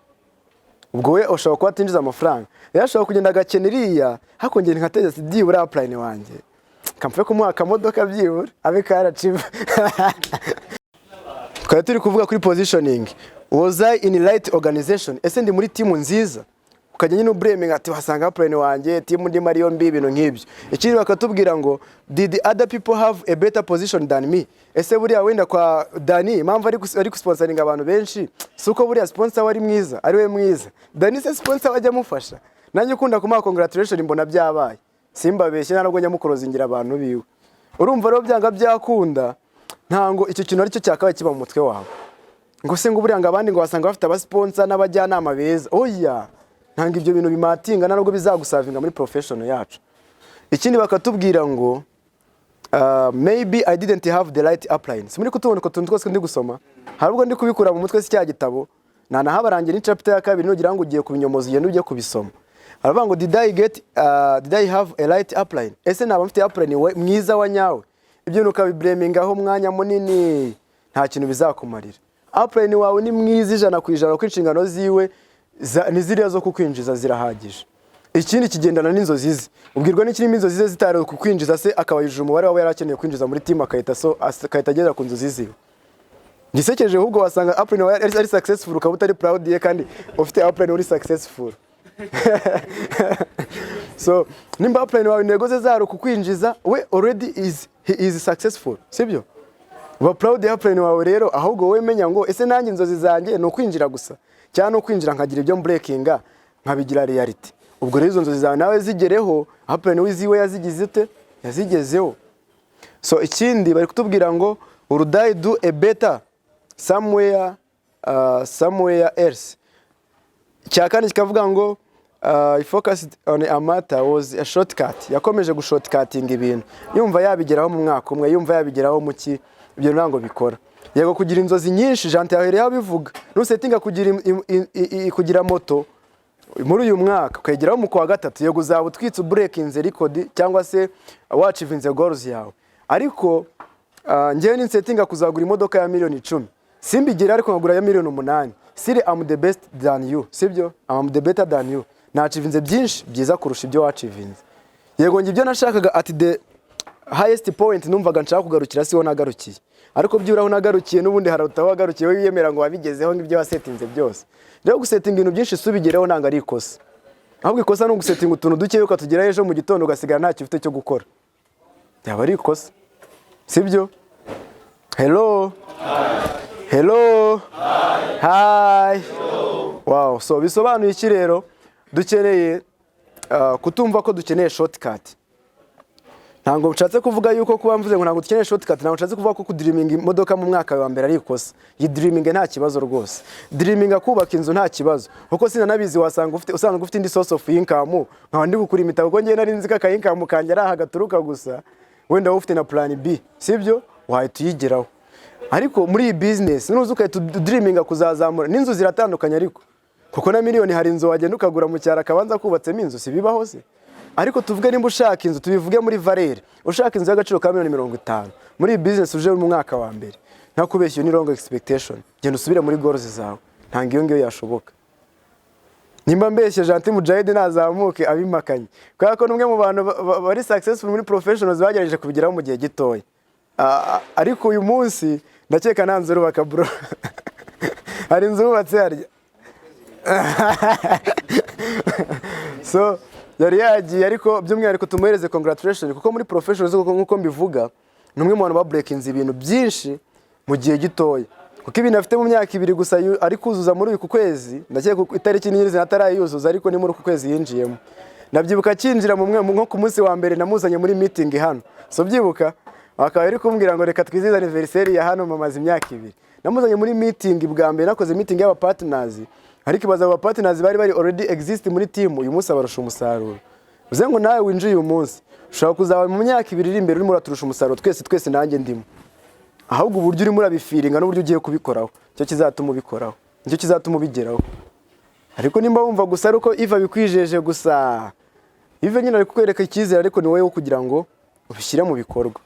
ubwo we ushobora kuba atinjiza amafaranga yashobora kugenda agakeneriya hakongera nkategetse byibura Apureni wanjye kamfe kumuha akamodoka byibura abe karaciva twari turi kuvuga kuri positioning was I in right organization ese ndi muri team nziza ukajya nyine ublaming ati wasanga Apureni wanjye team ndi Mariyo mbi ibintu nk'ibyo ikindi bakatubwira ngo did other people have a better position than me ese buriya wenda kwa Dani impamvu ari gusponsoringa abantu benshi suko buriya sponsor wari mwiza ari we mwiza Dani se sponsor wajya mufasha nanjye ukunda kumuha congratulation mbona byabaye simbabeshye narabwo nyamukorozingira abantu biwe urumva rero byanga byakunda ntango icyo kintu ari cyo cyakabaye kiba mu mutwe wawe ngo se ngo buriya ngo abandi ngo basanga bafite aba sponsor n'abajyanama beza oya ntango ibyo bintu bimatinga nabwo bizagusavinga muri profession yacu ikindi bakatubwira ngo maybe I didn't have the right upline simuri kutubona ko tuntu twose ndi gusoma harubwo ndi kubikura mu mutwe si cya gitabo nanahabarangiye ni chapter ya 2 nugira ngo ugiye kubinyomoza ugende ujye kubisoma aravuga ngo did I have a right upline ese naba mfite upline mwiza wa nyawe ibyo nukabiblaming aho mwanya munini nta kintu bizakumarira upline wawe ni mwiza 100% ko inshingano ziwe niziriya zo kukwinjiza zirahagije ikindi kigendana n'inzozi ze ubwirwa n'ikirimo inzozi ze zitare kukwinjiza se akabayije umubare wawe yarakeneye kwinjiza muri team akahita agera ku nzozi ziwe gisekeje ahubwo wasanga Apureni wawe ari successful ukaba utari proud ye kandi ufite Apureni uri successful so nimba Apureni wawe intego ze zaro kukwinjiza we already he is successful sibyo uba proud ya Apureni wawe rero ahubwo we menya ngo ese nanjye inzozi zanjye no kwinjira gusa cyane no kwinjira nkagira ibyo breakinga nkabigira reality ubwo rero izo nzozi zawe nawe zigereho Apureni wiziwe yazigize ute yazigezeho so ikindi bari kutubwira ngo would I do a better somewhere else cyakandi kikavuga ngo I focused on a matter was a shortcut yakomeje gushortcutting ibintu yumva yabigeraho mu mwaka umwe yumva yabigeraho mu ki ibyo ntango bikora yego kugira inzozi nyinshi Jean Terre yabivuga nusetinga kugira moto muri uyu mwaka ukageraho mu kwa gatatu yego uzaba utwitse breakinze record cyangwa se wachivinze goals yawe ariko ngewe ni setinga kuzagura imodoka ya miliyoni 10 simbigera ariko nkagura ya miliyoni 8 siri am the best than you sibyo am the better than you nachivinze byinshi byiza kurusha ibyo wachivinze yego ngi ibyo nashakaga at the highest point numvaga nshaka kugarukira siho nagarukiye ariko byuraho nagarukiye nubundi harutaho wagarukiye we yemera ngo wabigezeho ngibyo wasetinze byose rero gusetinga ibintu byinshi subigereho nanga ari ikosa ahubwo ikosa no gusetinga utuntu duke yuko tugera ejo mu gitondo ugasigara nta kifite cyo gukora yaba ari ikosa sibyo hello hello hi wow so bisobanuye iki rero dukeneye kutumva ko dukeneye shortcut ntango nshatse kuvuga yuko kuba mvuze ngo ntango dukeneye shortcut ntango nshatse kuvuga ko kudreaming imodoka mu mwaka wa mbere ari ikosa yi dreaming nta kibazo rwose dreaming akubaka inzu nta kibazo kuko sinanabizi wasanga ufite indi source of income nkaho ndi gukura imitabo ko ngiye nari nzi ka income kanje ari hagaturuka gusa wenda ufite na plan B sibyo wahita uyigeraho ariko muri business nuzo ukahita dreaming kuzazamura n'inzu ziratandukanye ariko kuko na miliyoni hari inzu wagenda ukagura mu cyara kabanza kubatsemo inzu sibibaho se ariko tuvuge nimba ushaka inzu tubivuge muri valeur ushaka inzu y'agaciro ka 150 muri business uje mu mwaka wa mbere ntakubeshye ni wrong expectation genda usubire muri goals zawe ntangiyo ngiyo yashoboka nimba mbeshye Gentil Mujahid nazamuke abimakanye kubera ko numwe mu bantu bari successful muri professionals bagerageje kubigeraho mu gihe gitoya. Ariko uyu munsi ndakeka nanze rubaka bro. Hari inzu yubatse harya. So yari yagiye ariko by'umwihariko tumuhereze congratulations kuko muri professionals nkuko mbivuga numwe mu bantu ba breakinze ibintu byinshi mu gihe gitoya. Kuko ibintu afite mu myaka 2 gusa ari kuzuza muri uyu kwezi ndakeka itariki nyirizina atarayuzuza ariko ni muri uku kwezi yinjiyemo. Nabyibuka kinjira mu mwe nko ku munsi wa mbere namuzanye muri meeting hano. So byibuka akaba ari kumbwira ngo reka twizize anniversary ya hano mamaze imyaka 2. Namuzanye muri meeting bwa mbere nakoze meeting y'aba partners ariko ibaza aba partners bari already exist muri team uyu munsi abarusha umusaruro. Uze ngo nawe winjiye uyu munsi ushaka kuzaba mu myaka 2 iri imbere urimo uraturusha umusaruro twese nanjye ndimo. Ahubwo uburyo urimo urabifiringa n'uburyo ugiye kubikoraho cyo kizatuma ubikoraho nicyo kizatuma ubigeraho. Ariko nimba wumva gusa ariko Yves abikwijeje gusa Yves nyine ari kukwereka icyizere ariko ni wowe wo kugira ngo ubishyire mu bikorwa.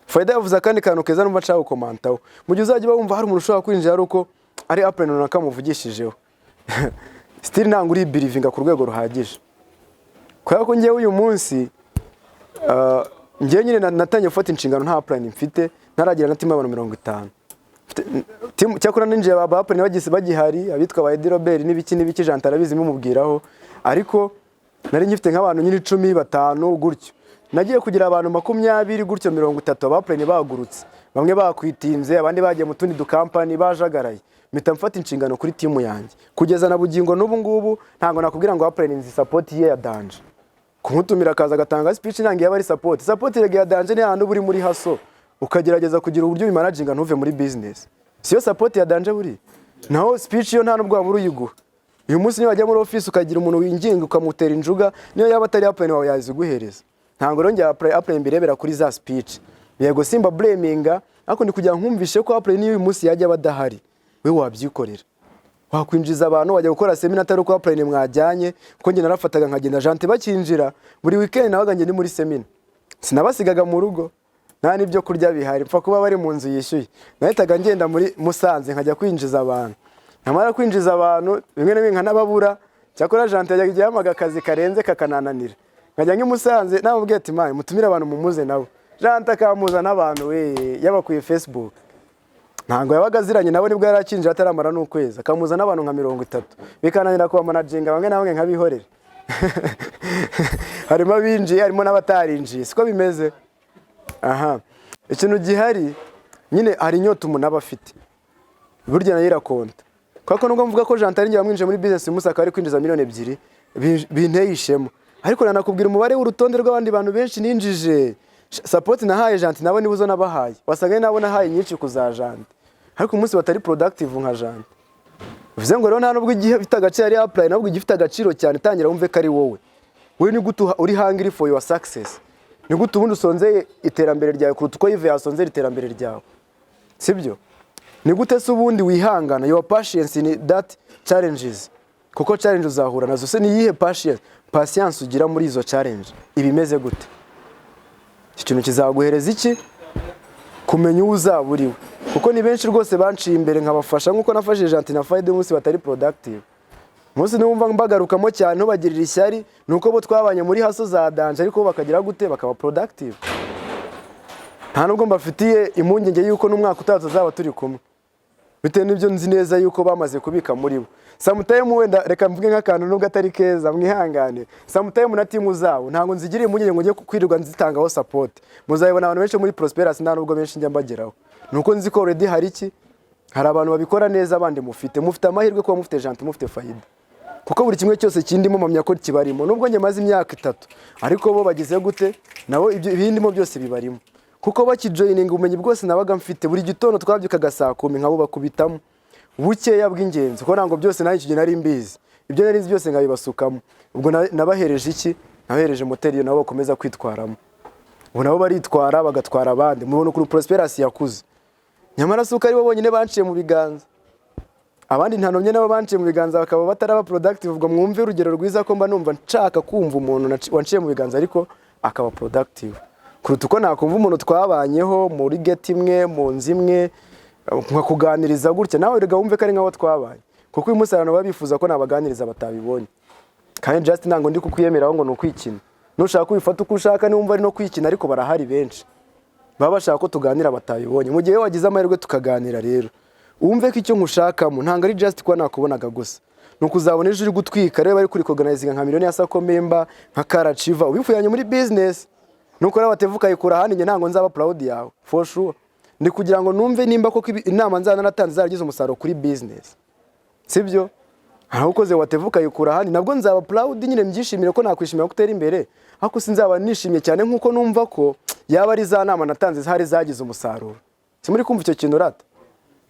Faida yavuze kandi kantu keza numva nshaka gukomantaho mu gihe uzajya bumva hari umuntu ushobora kwinjira aruko ari apple runaka muvugishijeho. Still ntango uri believinga ku rwego ruhagije kubera ko ngiye uyu munsi ngiye nyine natangiye gufata inshingano nta plan mfite ntaragira na timu y'abantu 50 cyakora ninjiye aba apple n'abagisi bagihari abitwa ba Edi Robert n'ibiki Gentil arabizimo mubwiraho ariko nari ngifite nk'abantu nyine 10 5 gutyo nagiye kugira abantu 20 gutyo 30 aba apple bagurutse bamwe bakwitinze abandi bagiye mu tundi dukampani bajagaraye mpita mfata inshingano kuri timu yanjye kugeza na bugingo n'ubu ngubu ntago nakubwira ngo apple ni support ye ya danje kumutumira akaza gatanga speech nangiye bari support rege ya danje ni ahantu buri muri haso ukagerageza kugira uburyo bimanaginga ntuve muri business siyo support ya danje buri naho speech yo nta nubwo wabura uyiguha uyu munsi ni wajya muri office ukagira umuntu winginga ukamutera injuga niyo yaba atari apple wawe yaziguhereza ntango ronge apple mbirebera kuri za speech yego simba blaminga ariko ni kugira nkumvishe ko apple ni uyu munsi yajya badahari we wabyikorera wakwinjiza abantu wajya gukora seminar atari uko apple mwajyanye kuko nge narafataga nkagenda Gentil bakinjira buri weekend nabaga nge ni muri seminar sinabasigaga mu rugo nta nibyo kurya bihari mpfa kuba bari mu nzu yishyuye nahitaga ngenda muri Musanze nkajya kwinjiza abantu namara kwinjiza abantu bimwe na bimwe nkanababura cyakora Gentil yajya yamaga akazi karenze kakanananira nkajya nk'imusanze namubwiye ati mane mutumire abantu mumuze nabo Gentil akamuza n'abantu we yabakuye Facebook ntango yabaga ziranye nabo nibwo yarakinjira ataramara n'ukwezi akamuza n'abantu nka 30 bikananira kuba managinga bamwe na bamwe nkabihorera harimo abinjiye harimo n'abatarinjiye siko bimeze. Aha ikintu gihari nyine hari inyota umuntu aba afite burya nayo irakonta kuko nubwo mvuga ko Gentil ngiye bamwinjije muri business umusaka ari kwinjiza miliyoni 2 binteye ishema ariko nanakubwira umubare w'urutonde rw'abandi bantu benshi ninjije support nahaye Gentil nabo nibuzo nabahaye wasanga nabo nahaye nyinshi kuza Gentil ariko umunsi batari productive nka Gentil bivuze ngo rero nta nubwo igihe bifite agaciro ari apply nabwo igifite agaciro cyane tangira wumve ko ari wowe ni gutu uri hungry for your success ni gutu ubundi usonzeye iterambere ryawe kuruta uko Yves yasonzeye iterambere ryawe sibyo ni gute se ubundi wihangana your patience in that challenges kuko challenge uzahura nazo se ni yihe patience ugira muri izo challenge ibimeze gute ikintu kizaguhereza iki kumenya uzaburiwe kuko ni benshi rwose banciye imbere nkabafasha nkuko nafashije Gentil na Faide umunsi batari productive umunsi numva mbagarukamo cyane ubagirira ishyari nuko bo twabanye muri haso za danje ariko bakagira gute bakaba productive nta nubwo mbafitiye impungenge yuko n'umwaka utazo zaba turi kumwe bitewe n'ibyo nzi neza yuko bamaze kubika muri bo sometime wenda reka mvuge nk'akantu nubwo atari keza mwihangane sometime na timu zabo ntago nzigiriye impungenge ngo njye kwirirwa nzitangaho support muzayibona abantu benshi muri Prosperous nta nubwo benshi njya mbageraho nuko nzi ko already hari iki hari abantu babikora neza abandi mufite amahirwe kuba mufite Gentil mufite Faide kuko buri kimwe cyose kindimo mpamya ko kibarimo nubwo nge maze imyaka 3 ariko bo bagize gute nabo ibyo ibindimo byose bibarimo kuko bakijoininga ubumenyi bwose nabaga mfite buri gitondo twabyukaga saa 10 nkabo bakubitamo bukeya bw'ingenzi ko nango byose nayo ikigena ari mbizi ibyo nari nzi byose ngabibasukamo ubwo nabahereje iki nabahereje moteri nabo bakomeza kwitwaramo ubu nabo baritwara bagatwara abandi mubona kuri Prosperous yakuze nyamara suka ari bo bonyine banciye mu biganza abandi ntanomye nabo banciye mu biganza bakaba bataraba productive ubwo mwumve urugero rwiza ko mba numva nshaka kumva umuntu wanciye mu biganza ariko akaba productive kuruta uko nakumva umuntu twabanyeho muri GEP imwe mu nzi imwe nka kuganiriza gutya nawe rega wumve ko ari nkaho twabanye kuko uyu munsi abantu babifuza ko nabaganiriza batabibonye kandi just ntango ndi kukwiyemeraho ngo nukwikina nushaka kubifata uko ushaka niwumva ari no kwikina ariko barahari benshi baba bashaka ko tuganira batayibonye mu gihe wagize amahirwe tukaganira rero wumve ko icyo nkushakamo ntango ari just kuba nakubonaga gusa nuko uzabona ejo uri gutwika rero bari kuri organizing nka miliyoni ya Sako member nka Karachiva ubifuyanye muri business nuko rero watevuka yikura handi nge ntango nzaba proud yawe for sure ndi kugira ngo numve nimba koko inama nzana natanze zaragize umusaruro kuri business sibyo aho ukoze watevuka yikura handi nabwo nzaba proud nyine mbyishimire ko nakwishimira gutera imbere ariko sinzaba nishimye cyane nkuko numva ko yaba ari za nama natanze zahari zagize umusaruro simuri kumva icyo kintu rata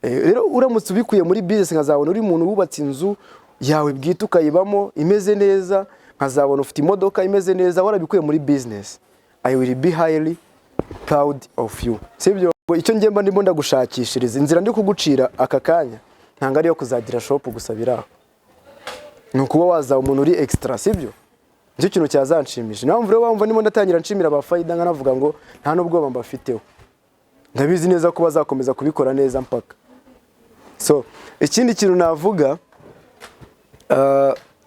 rero uramutse ubikuye muri business nkazabona uri umuntu wubatse inzu yawe bwite ukayibamo imeze neza nkazabona ufite imodoka imeze neza warabikuye muri business I will be highly proud of you sibyo icyo ngemba ndimo ndagushakishiriza inzira ndi kugucira aka kanya ntanga ari yo kuzagira shop gusabira nuko waza umuntu uri extra sibyo nicyo kintu cyazanshimije nawe mvure wumva ndimo ndatangira nshimira abafayida nkanavuga ngo nta nubwo mbafiteho ndabizi neza ko bazakomeza kubikora neza mpaka so ikindi kintu navuga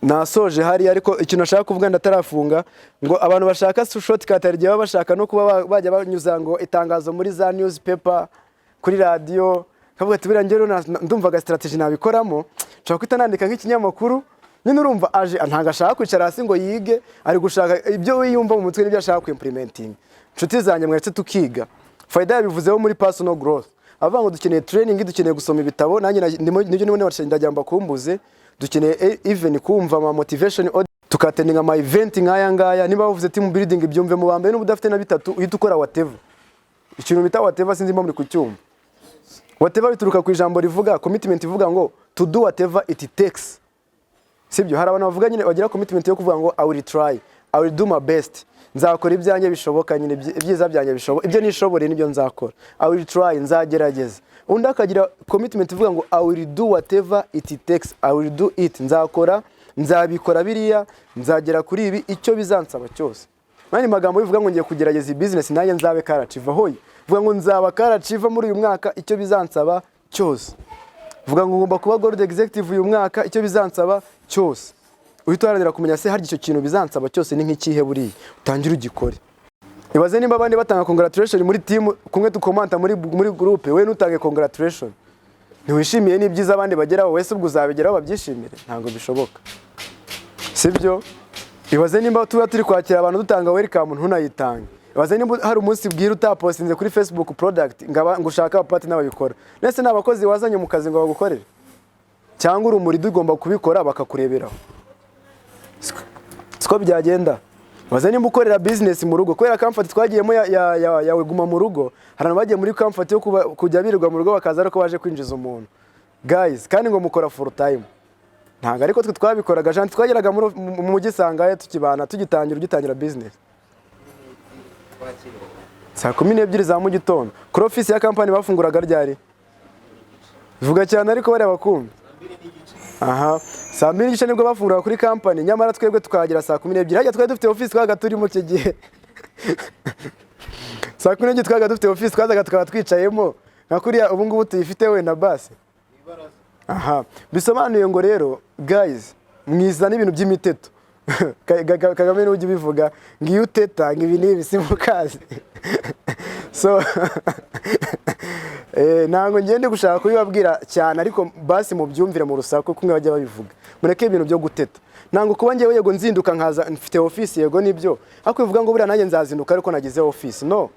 nasoje hari ariko ikintu nashaka kuvuga ndatarafunga ngo abantu bashaka shortcut argiye bashaka no kuba bajya banyuza ngo itangazo muri za newspaper kuri radio kavuga ati bira ngero ndumvaga strategy nabikoramo nshaka kwita nandika nk'ikinyamakuru nyine urumva aje ntanga ashaka kwicara hasi ngo yige ari gushaka ibyo wiyumva mu mutwe n'ibyo ashaka ku implementing nshuti zanjye mwese tukiga fayda yabivuzeho muri personal growth avuga ngo dukeneye training dukeneye gusoma ibitabo nanjye nibyo nibone ndajyamba kumbuze dukeneye even kumva ama motivation tukatendinga ama event nkaya ngaya niba bavuze team building ibyumve mu bambe n'ubudafite na bitatu uhita ukora whatever ikintu bita whatever sinzi muri kucyumva whatever bituruka ku ijambo rivuga commitment ivuga ngo to do whatever it takes sibyo hari abantu bavuga nyine bagira commitment yo kuvuga ngo I will try I will do my best nzakora ibyanjye bishoboka nyine ibyiza byanjye bishoboka ibyo nishobore nibyo nzakora I will try nzagerageza undi akagira commitment ivuga ngo I will do whatever it takes I will do it nzabikora biriya nzagera kuri ibi icyo bizansaba cyose nani magambo bivuga ngo ngiye kugerageza business nanjye nzabe Karachiva hoye vuga ngo nzaba Karachiva muri uyu mwaka icyo bizansaba cyose vuga ngo ngomba kuba gold executive uyu mwaka icyo bizansaba cyose uhita uharanira kumenya se hari icyo kintu bizansaba cyose ni nk'ikihe buriya utangira ugikore ibaze nimba abandi batanga congratulation muri team kumwe tukomanta muri group we nutange congratulation ntiwishimiye n'ibyiza abandi bageraho wese ubwo uzabigeraho babyishimire ntabwo bishoboka sibyo ibaze nimba tuba turi kwakira abantu dutanga welcome ntunayitange ibaze nimba hari umunsi bwira utapostinze kuri Facebook product ngushaka partner babikora nese n'abakozi wazanye mu kazi ngo bagukorere cyangwa urumuri dugomba kubikora bakakureberaho siko byagenda waza nimba ukorera business mu rugo kwera comfort twagiyemo yawe guma mu rugo harana bagiye muri comfort yo kujya birirwa mu rugo bakaza ariko baje kwinjiza umuntu guys kandi ngo mukora full time ntago ariko twe twabikoraga janti twageraga mu mujyi sangaye tukibana tugitangira business saa 12 za mu gitondo kuri office ya company bafunguraga ryari vuga cyane ariko bari abakumva aha saa 2 nibwo bafungura kuri company nyamara twebwe tukagera saa 12 hajya twari dufite office twaga turimo cyo gihe saa 12 twaga dufite office twazaga tukaba twicayemo nka kuriya ubu ngubu tuyifite we na base aha bisobanuye ngo rero guys mwiza n'ibintu by'imiteto Kagame n'ujye bivuga ngiyo uteta ngibi nibi simukazi so nango ngende gushaka kubibabwira cyane ariko basi mu byumvire mu rusako kumwe bajya babivuga mureke ibintu byo guteta nango kuba ngiye yego nzinduka nkaza mfite office yego nibyo ariko bivuga ngo buriya nanjye nzazinduka ariko nagize office no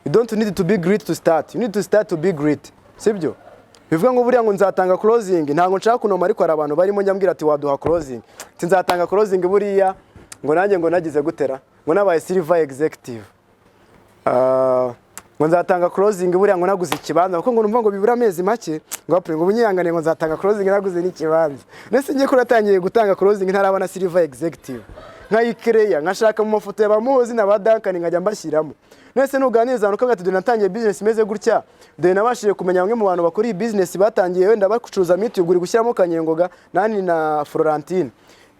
you don't need to be great to start you need to start to be great sibyo bivuga ngo buriya ngo nzatanga closing ntango nshaka kunoma ariko ari abantu barimo njyambwira ati waduha closing nzatanga closing buriya ngo nanjye ngo nagize gutera ngo nabaye silver executive ngo nzatanga closing buriya ngo naguze ikibanza kuko ngo numva ngo bibura amezi make ngo apre ngo bunyangane ngo nzatanga closing naguze n'ikibanza nese ngiye kuratangiye gutanga closing ntarabona silver executive nkayikereya nkashaka mu mafoto y'abamuzi n'abadankani nkajya mbashyiramo nese nuganiriza nuko ati natangiye business imeze gutya de nabashije kumenya bamwe mu bantu bakora iyi business batangiye wenda bacuruza mitiyu guri gushyiramo kanyengoga nani na Florentine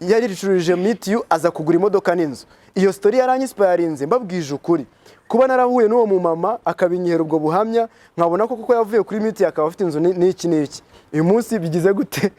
yari ricuruje mitiyu aza kugura imodoka n'inzu iyo story yaranyispirarinze mbabwije ukuri kuba narahuye n'uwo mu mama akabinyihera ubwo buhamya nkabona ko kuko yavuye kuri mitiyu akaba afite inzu n'iki uyu munsi bigize gute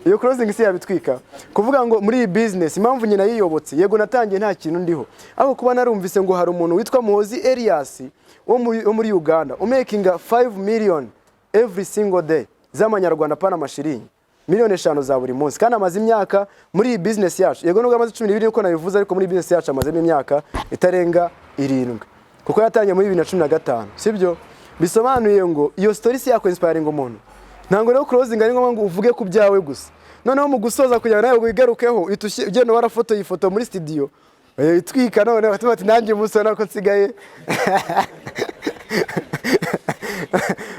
iyo closing isi yabitwika kuvuga ngo muri iyi business impamvu nyina yiyobotse yego natangiye nta kintu ndiho aho kuba narumvise ngo hari umuntu witwa Muhozi Elias wo muri Uganda umakinga 5 million every single day z'amanyarwanda pana mashiringi miliyoni 5 za buri munsi kandi amaze imyaka muri iyi business yacu yego nubwo amaze 12 uko nabivuze ariko muri business yacu amazemo imyaka itarenga 7 kuko yatangiye muri 2015 sibyo bisobanuye ngo iyo story si yako inspiring umuntu ntango rero closing ari ngombwa ngo uvuge ku byawe gusa noneho mu gusoza kugira nawe wigarukeho ugenda warafoto yifoto muri studio itwika none bati nanjye musona ko nsigaye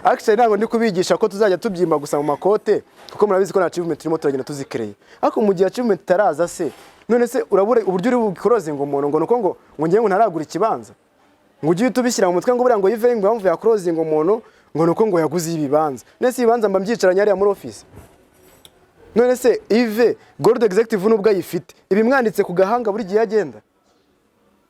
actually ntango ndi kubigisha ko tuzajya tubyimba gusa mu makote kuko murabizi ko na achievement turimo turagenda tuzikreye ariko mu gihe achievement taraza se none se urabure uburyo uri closing umuntu ngo nuko ngo ngiye ngo ntaragura ikibanza ngo ugiye tubishyira mu mutwe ngo bura ngo Yves ngo bamvuye closing umuntu ngo nuko ngo yaguze ibibanza nese ibibanza mba mbyicaranye ari muri office none se Yves gold executive nubwo ayifite ibimwanditse ku gahanga buri gihe agenda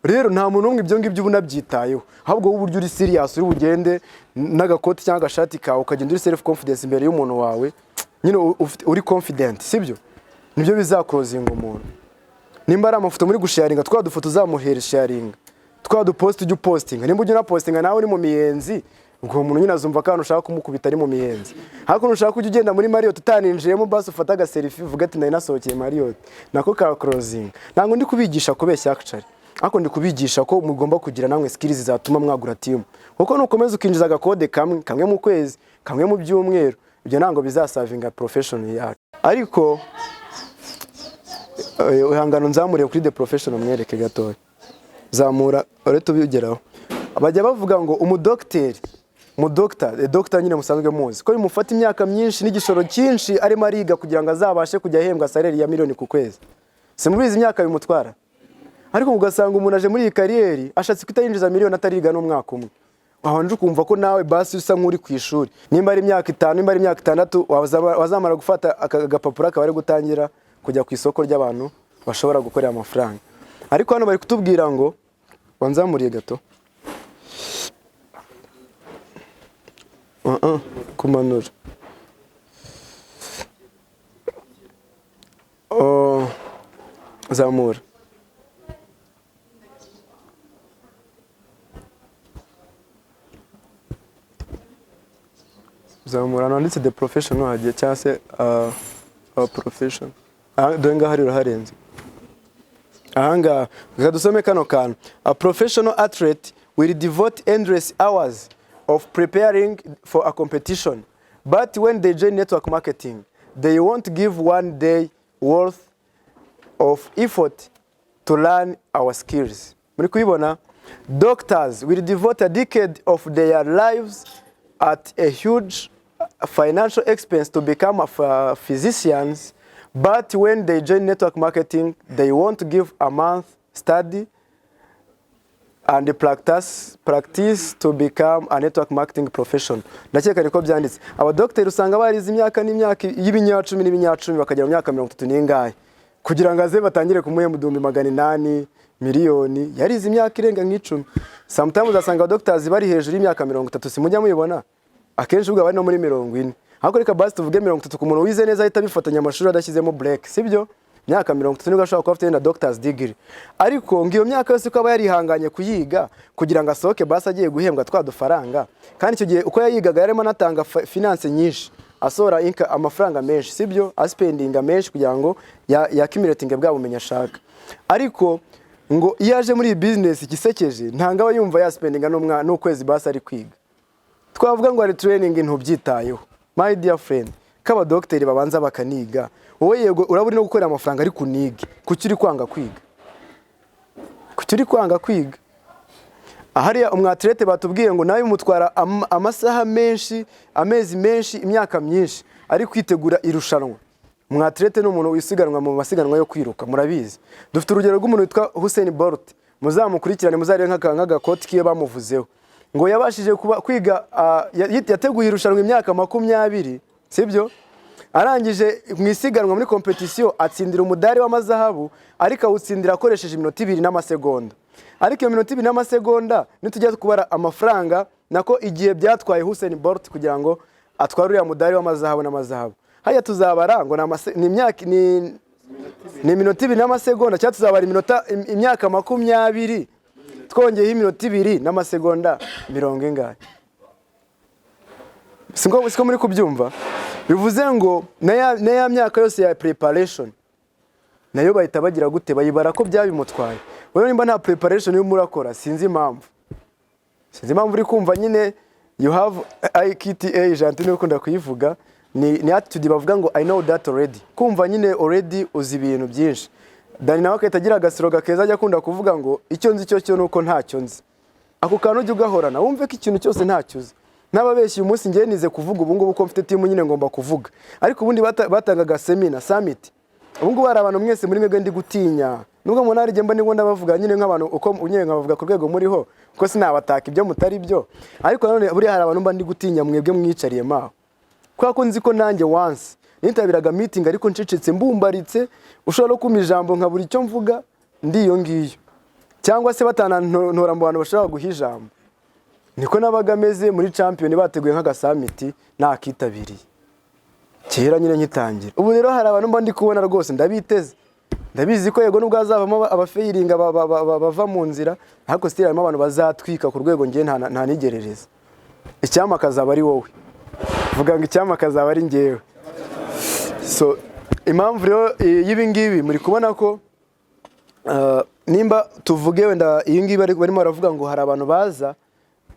rero nta muntu umwe ibyo ngibyo ubunabyitayeho ahubwo uburyo uri serious uri bugende n'agakoti cyangwa agashati kawe ukagenda uri self confidence imbere y'umuntu wawe nyine uri confident sibyo nibyo bizaclosing umuntu nimba ari amafoto muri gusharinga twa dufoto uzamuhera sharing twa dupost ujye postinga nimba ujye na postinga nawe uri mu miyenzi ubwo umuntu nyine azumva ko ushaka kumukubita ari mu miyenzi ariko nushaka kujya ugenda muri Marriott utaninjiyemo basi ufata aga selfie uvuga ati nasohokeye Marriott nako ka closing ntango ndi kubigisha kubeshya actually ako ndi kubigisha ko mugomba kugira namwe skills zatuma mwagura team kuko nukomeza ukinjiza agakode kamwe mu kwezi kamwe mu byumweru ibyo ntango bizasavinga professional yacu ariko uhangano nzamuriye kuri the professional mwereke gatoya zamura oreto bigeraho abajya bavuga ngo doctor nyine musanzwe muzi ko bimufata imyaka myinshi n'igishoro cyinshi arimo ariga kugira ngo azabashe kujya ahembwa salary ya miliyoni ku kwezi simubizi imyaka bimutwara ariko ugasanga umuntu aje muri iyi kariyeri ashatse kwitayinjiza miliyoni atariga n'umwaka umwe wahanje ukumva ko nawe basi usa nk'uri ku ishuri nimba ari imyaka 5 nimba ari imyaka 6 wazamara gufata agapapuro akaba ari gutangira kujya ku isoko ry'abantu bashobora gukorera amafaranga ariko hano bari kutubwira ngo wanzamuriye gato kumanura zamura zamura nanditse the professional hagiye cyangwa se profession dore ngaho hari uraharenze ahanga dusome kano kantu a professional athlete will devote endless hours of preparing for a competition but when they join network marketing they won't give one day worth of effort to learn our skills muri kubibona doctors will devote a decade of their lives at a huge financial expense to become physicians but when they join network marketing they won't give a month study and practice to become a network marketing profession ndakeka niko byanditse aba doctor usanga barize imyaka n'imyaka y'ibinyacumi n'ibinyacumi bakagera mu myaka 30 n'ingahe kugira ngo aze batangire kumuhemba 800 miliyoni yarize imyaka irenga nk'icumi sometimes uzasanga doctors bari hejuru y'imyaka 30 simujya muyibona akenshi ubwo bari no muri 40 hako reka basi tuvuge 30 ku muntu wize neza ahita bifatanya amashuri adashyizemo break sibyo myaka 30 nibwo ashobora kuba afite na doctor's degree ariko ngiyo myaka yose ko aba yarihanganye kuyiga kugira ngo asohoke basi agiye guhembwa twa dufaranga kandi icyo gihe uko yayigaga yarimo anatanga finance nyinshi asora amafaranga menshi sibyo aspendinga menshi kugira ngo accumulating bwa bumenyi ashaka ariko ngo yaje muri business gisekeje ntanga yumva ya spendinga n'ukwezi basi ari kwiga twavuga ngo ari training ntubyitayeho my dear friend kaba doctor babanza bakaniga wowe yego uraburi no gukorera amafaranga ari kunige kucyuri kwanga kwiga ahari umwatlete batubwiye ngo nawe mutwara amasaha menshi amezi menshi imyaka myinshi ari kwitegura irushanwa umwatlete n'umuntu wisiganwa mu masiganwa yo kwiruka murabizi dufite urugero rw'umuntu witwa Usain Bolt muzamukurikirane muzarire nk'agakoti kiye bamuvuzeho ngo yabashije kwiga yateguye irushanwa imyaka 20 sibyo arangije mu isiganwa muri competition atsindira umudari w'amazahabu ariko awutsindira akoresheje iminota 2 n'amasegonda ariko iyo minota 2 n'amasegonda nitujya kubara amafaranga nako igihe byatwaye Usain Bolt kugira ngo atware uriya mudari w'amazahabu n'amazahabu haya tuzabara ngo ni imyaka ni iminota 2 n'amasegonda cyangwa tuzabara imyaka 20 twongeyeho iminota 2 n'amasegonda 40 ingahe? Siko muri kubyumva? Bivuze ngo na ya myaka yose ya preparation nayo bahita bagira gute, bayibara ko byabimutwaye. Wewe nimba nta preparation yo murakora, sinzi impamvu uri kumva nyine you have IKTA Argentine ukunda kuyivuga, ni attitude bavuga ngo I know that already. Kumva nyine already uzi ibintu byinshi. Dani nawe akitagira agasiro gakeza ajya akunda kuvuga ngo icyo nzi cyo nuko ntacyo nzi. Ako kantu ujye ugahorana wumve ko ikintu cyose ntacyo uzi. N'ababeshyi uyu munsi ngiye nize kuvuga ubu ngubu ko mfite team nyine ngomba kuvuga. Ariko ubundi batangaga seminar summit. Ubu ngubu hari abantu mwese muri mwebwe ndi gutinya. Nubwo mu ntari gemba nibwo ndabavuga nyine nk'abantu uko unyenga bavuga ku rwego muriho kuko sinabataka ibyo mutari byo. Ariko none buri hari abantu mba ndi gutinya mwebwe mwicariye maho. Kwa nzi ko nanjye once nitabiraga meeting ariko ncicitse mbumbaritse ushobora kuma ijambo nka buri cyo mvuga ndiyo ngiyo. Cyangwa se batanantora mu bantu bashobora guhijambo. Niko nabagameze muri champion bateguye nk'agasamiti nakitabiriye. Kera nyine nkitangira. Ubu rero hari abantu mba ndi kubona rwose ndabiteze. Ndabizi ko yego nubwo azavamo abafeiringa bava mu nzira, ariko still harimo abantu bazatwika ku rwego ngiye nta nigerereza. Icyama kazaba ari wowe. Vuga ngo icyama kazaba ari ngewe. So impamvu rero yibi ngibi muri kubona ko nimba tuvuge wenda iyi ngibi barimo baravuga ngo hari abantu baza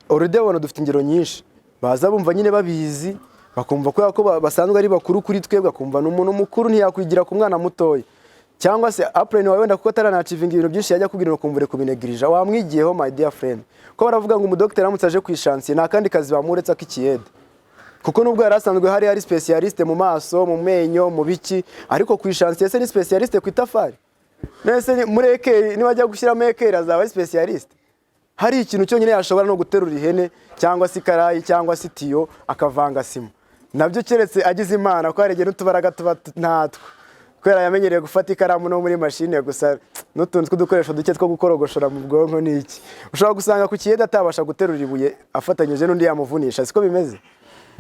already abantu dufite ingero nyinshi baza bumva nyine babizi bakumva ko basanzwe ari bakuru kuri twebwe, akumva n'umuntu mukuru ntiyakwigira ku mwana mutoya, cyangwa se apureni wawe wenda kuko ataranacivinga ibintu byinshi yajya kubwira no kumvure kubinegirija wamwigiyeho my dear friend. Ko baravuga ngo umudokiteri aramutse aje kwishansiye nta kandi kazi bamuretse ak'ikiyede, kuko nubwo yarasanzwe hari specialiste mu maso mu menyo mu biki, ariko kwishansiye se ni specialiste ku itafari. Nese muri ekeri niba ajya gushyiramo ekeri azaba ari specialiste. Hari ikintu cyonyine yashobora no guterura ihene cyangwa se karayi cyangwa se tiyo akavanga sima, nabyo keretse agize imana ko harege n'utubaraga tuba natwo, kwera yamenyereye gufata ikaramu no muri machine gusa n'utuntu tw'udukoresho duke two gukorogoshora mu bwonko n'iki. Ushobora gusanga ku kiyede atabasha guterura ibuye afatanyije n'undi yamuvunisha, siko bimeze.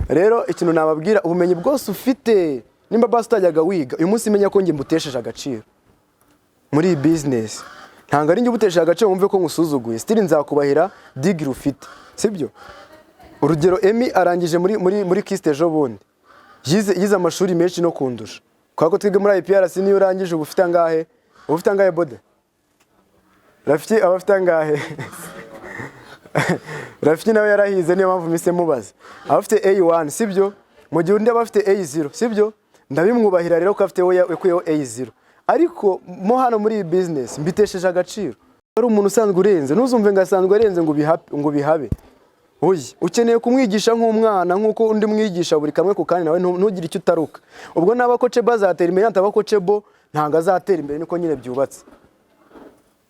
Rero ikintu nababwira, ubumenyi bwose ufite nimba basi utajyaga wiga uyu munsi menya ko nge mbutesheje agaciro muri business. Ntanga ari nge ubutesheje agaciro wumve ko ngusuzuguye, still nzakubahira degree ufite, sibyo? Urugero Emi arangije muri Kiste ejo bundi yize amashuri menshi no kundusha. Kwa ko twige muri IPRC niyo urangije ubufite angahe bode? Rafiki abafite angahe? Rafiki nawe yarahize niyo mpamvu mise mubaza. Abafite A1 sibyo? Mu gihe undi abafite A0 sibyo? Ndabimwubahira rero ko afite wekuyeho A0. Ariko mo hano muri business mbitesheje agaciro. Ari umuntu usanzwe urenze, nuzumve ngasanzwe arenze ngo bihabe. Oyi, ukeneye kumwigisha nk'umwana nkuko undi mwigisha buri kamwe ku kandi nawe ntugire icyo utaruka. Ubwo naba coach bazatera imbere ntaba coach bo ntanga azatera imbere niko nyine byubatse.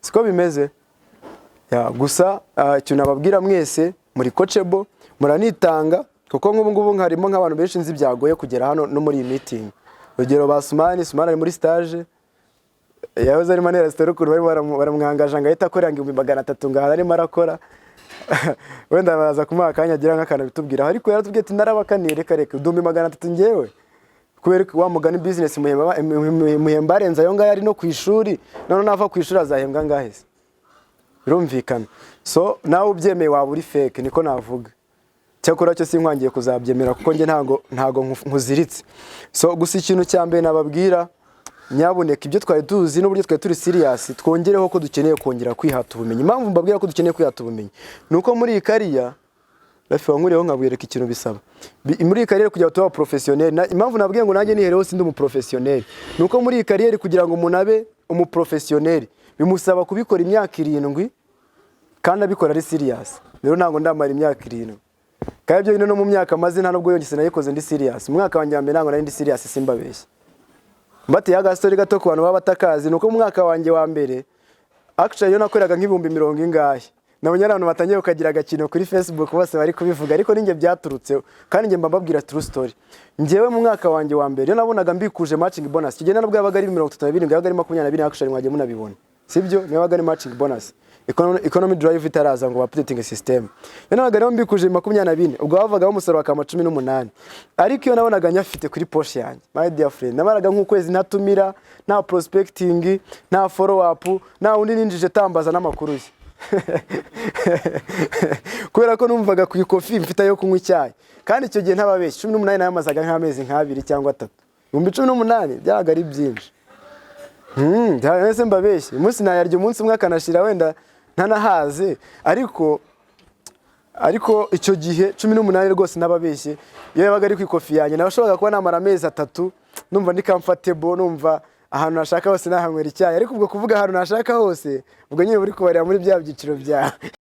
Siko bimeze? Ya gusa icyo nababwira mwese muri coach bo muranitanga kuko ngubu nkarimo nk'abantu benshi nzi byagoye kugera hano no muri meeting. Urugero Basumani ari muri stage yahoze ari manera restaurant baramwangaje ngahita akorera 300 ngahara arimo arakora. Wenda baza kumuha akanya agira nk'akana bitubwira, ariko yaratubwiye ati narabakaniye reka 300 ngewe kubera ko wa mugani business muhemba arenza yo ngaya ari no kwishuri, none nava kwishuri azahembwa ngahese. Birumvikana. So nawe ubyemeye waba uri fake niko navuga. Cyakora cyo sinkwangiye kuzabyemera kuko nge ntago nkuziritse. So gusa ikintu cyambere nababwira, nyaboneka ibyo twari tuzi n'uburyo twari turi serious twongereho ko dukeneye kongera kwihata ubumenyi. Impamvu mbabwira ko dukeneye kwihata ubumenyi nuko muri iyi kariya rafi wankuriyeho nkabwireka ikintu bisaba muri iyi kariya kugira tuba professionnel. Impamvu nabwiye ngo nanjye nihereho sindi umu professionnel nuko muri iyi kariya kugira ngo umuntu abe umu professionnel bimusaba kubikora imyaka 7 kandi abikora ari serious. Rero ntago ndamara imyaka 7 kandi byo no mu myaka maze nta nubwo yongise nayikoze ndi serious. Mu mwaka wanjye mbere ntago nari ndi serious simbabeshye. Mbati ya gastori gato ku bantu babatakazi nuko mu mwaka wanjye wa mbere actually yo nakoreraga nk'ibihumbi 70 ingahe. Nabonye abantu batangiye ukagira agakino kuri Facebook bose bari kubivuga, ariko ninge byaturutse kandi nge mbabwira true story. Ngewe mu mwaka wanjye wa mbere yo nabonaga mbikuje matching bonus. Kigenda nabwo yabaga ari 32 yabaga ari 22 actually mwagiye munabibona. Sibyo? Yabaga ari matching bonus. economy drive itaraza ngo updating system. Yo nabaga rero mbikuje 24 ubwo bavagaho umusoro wakama 18 ariko iyo nabonaga nyafite kuri poshe yanjye my dear friend namaraga nk'ukwezi ntatumira nta prospecting nta follow up nta undi ninjije tambaza n'amakuru ye kubera ko numvaga ku ikofi mfite yo kunywa icyayi kandi icyo gihe ntababeshye 18 nayamazaga nk'amezi nk'abiri cyangwa 3 18 byaga ari byinshi ndahese mbabeshye umunsi nayarya umunsi umwe akanashira wenda ntanahaze ariko icyo gihe 18 rwose nababeshye iyo yabaga ari ku ikofi yanjye nabashoboraga kuba namara amezi 3 numva ndi comfortable numva ahantu nashaka hose nahanywera icyayi ariko ubwo kuvuga ahantu nashaka hose ubwo nyine buri kubarira muri bya byiciro bya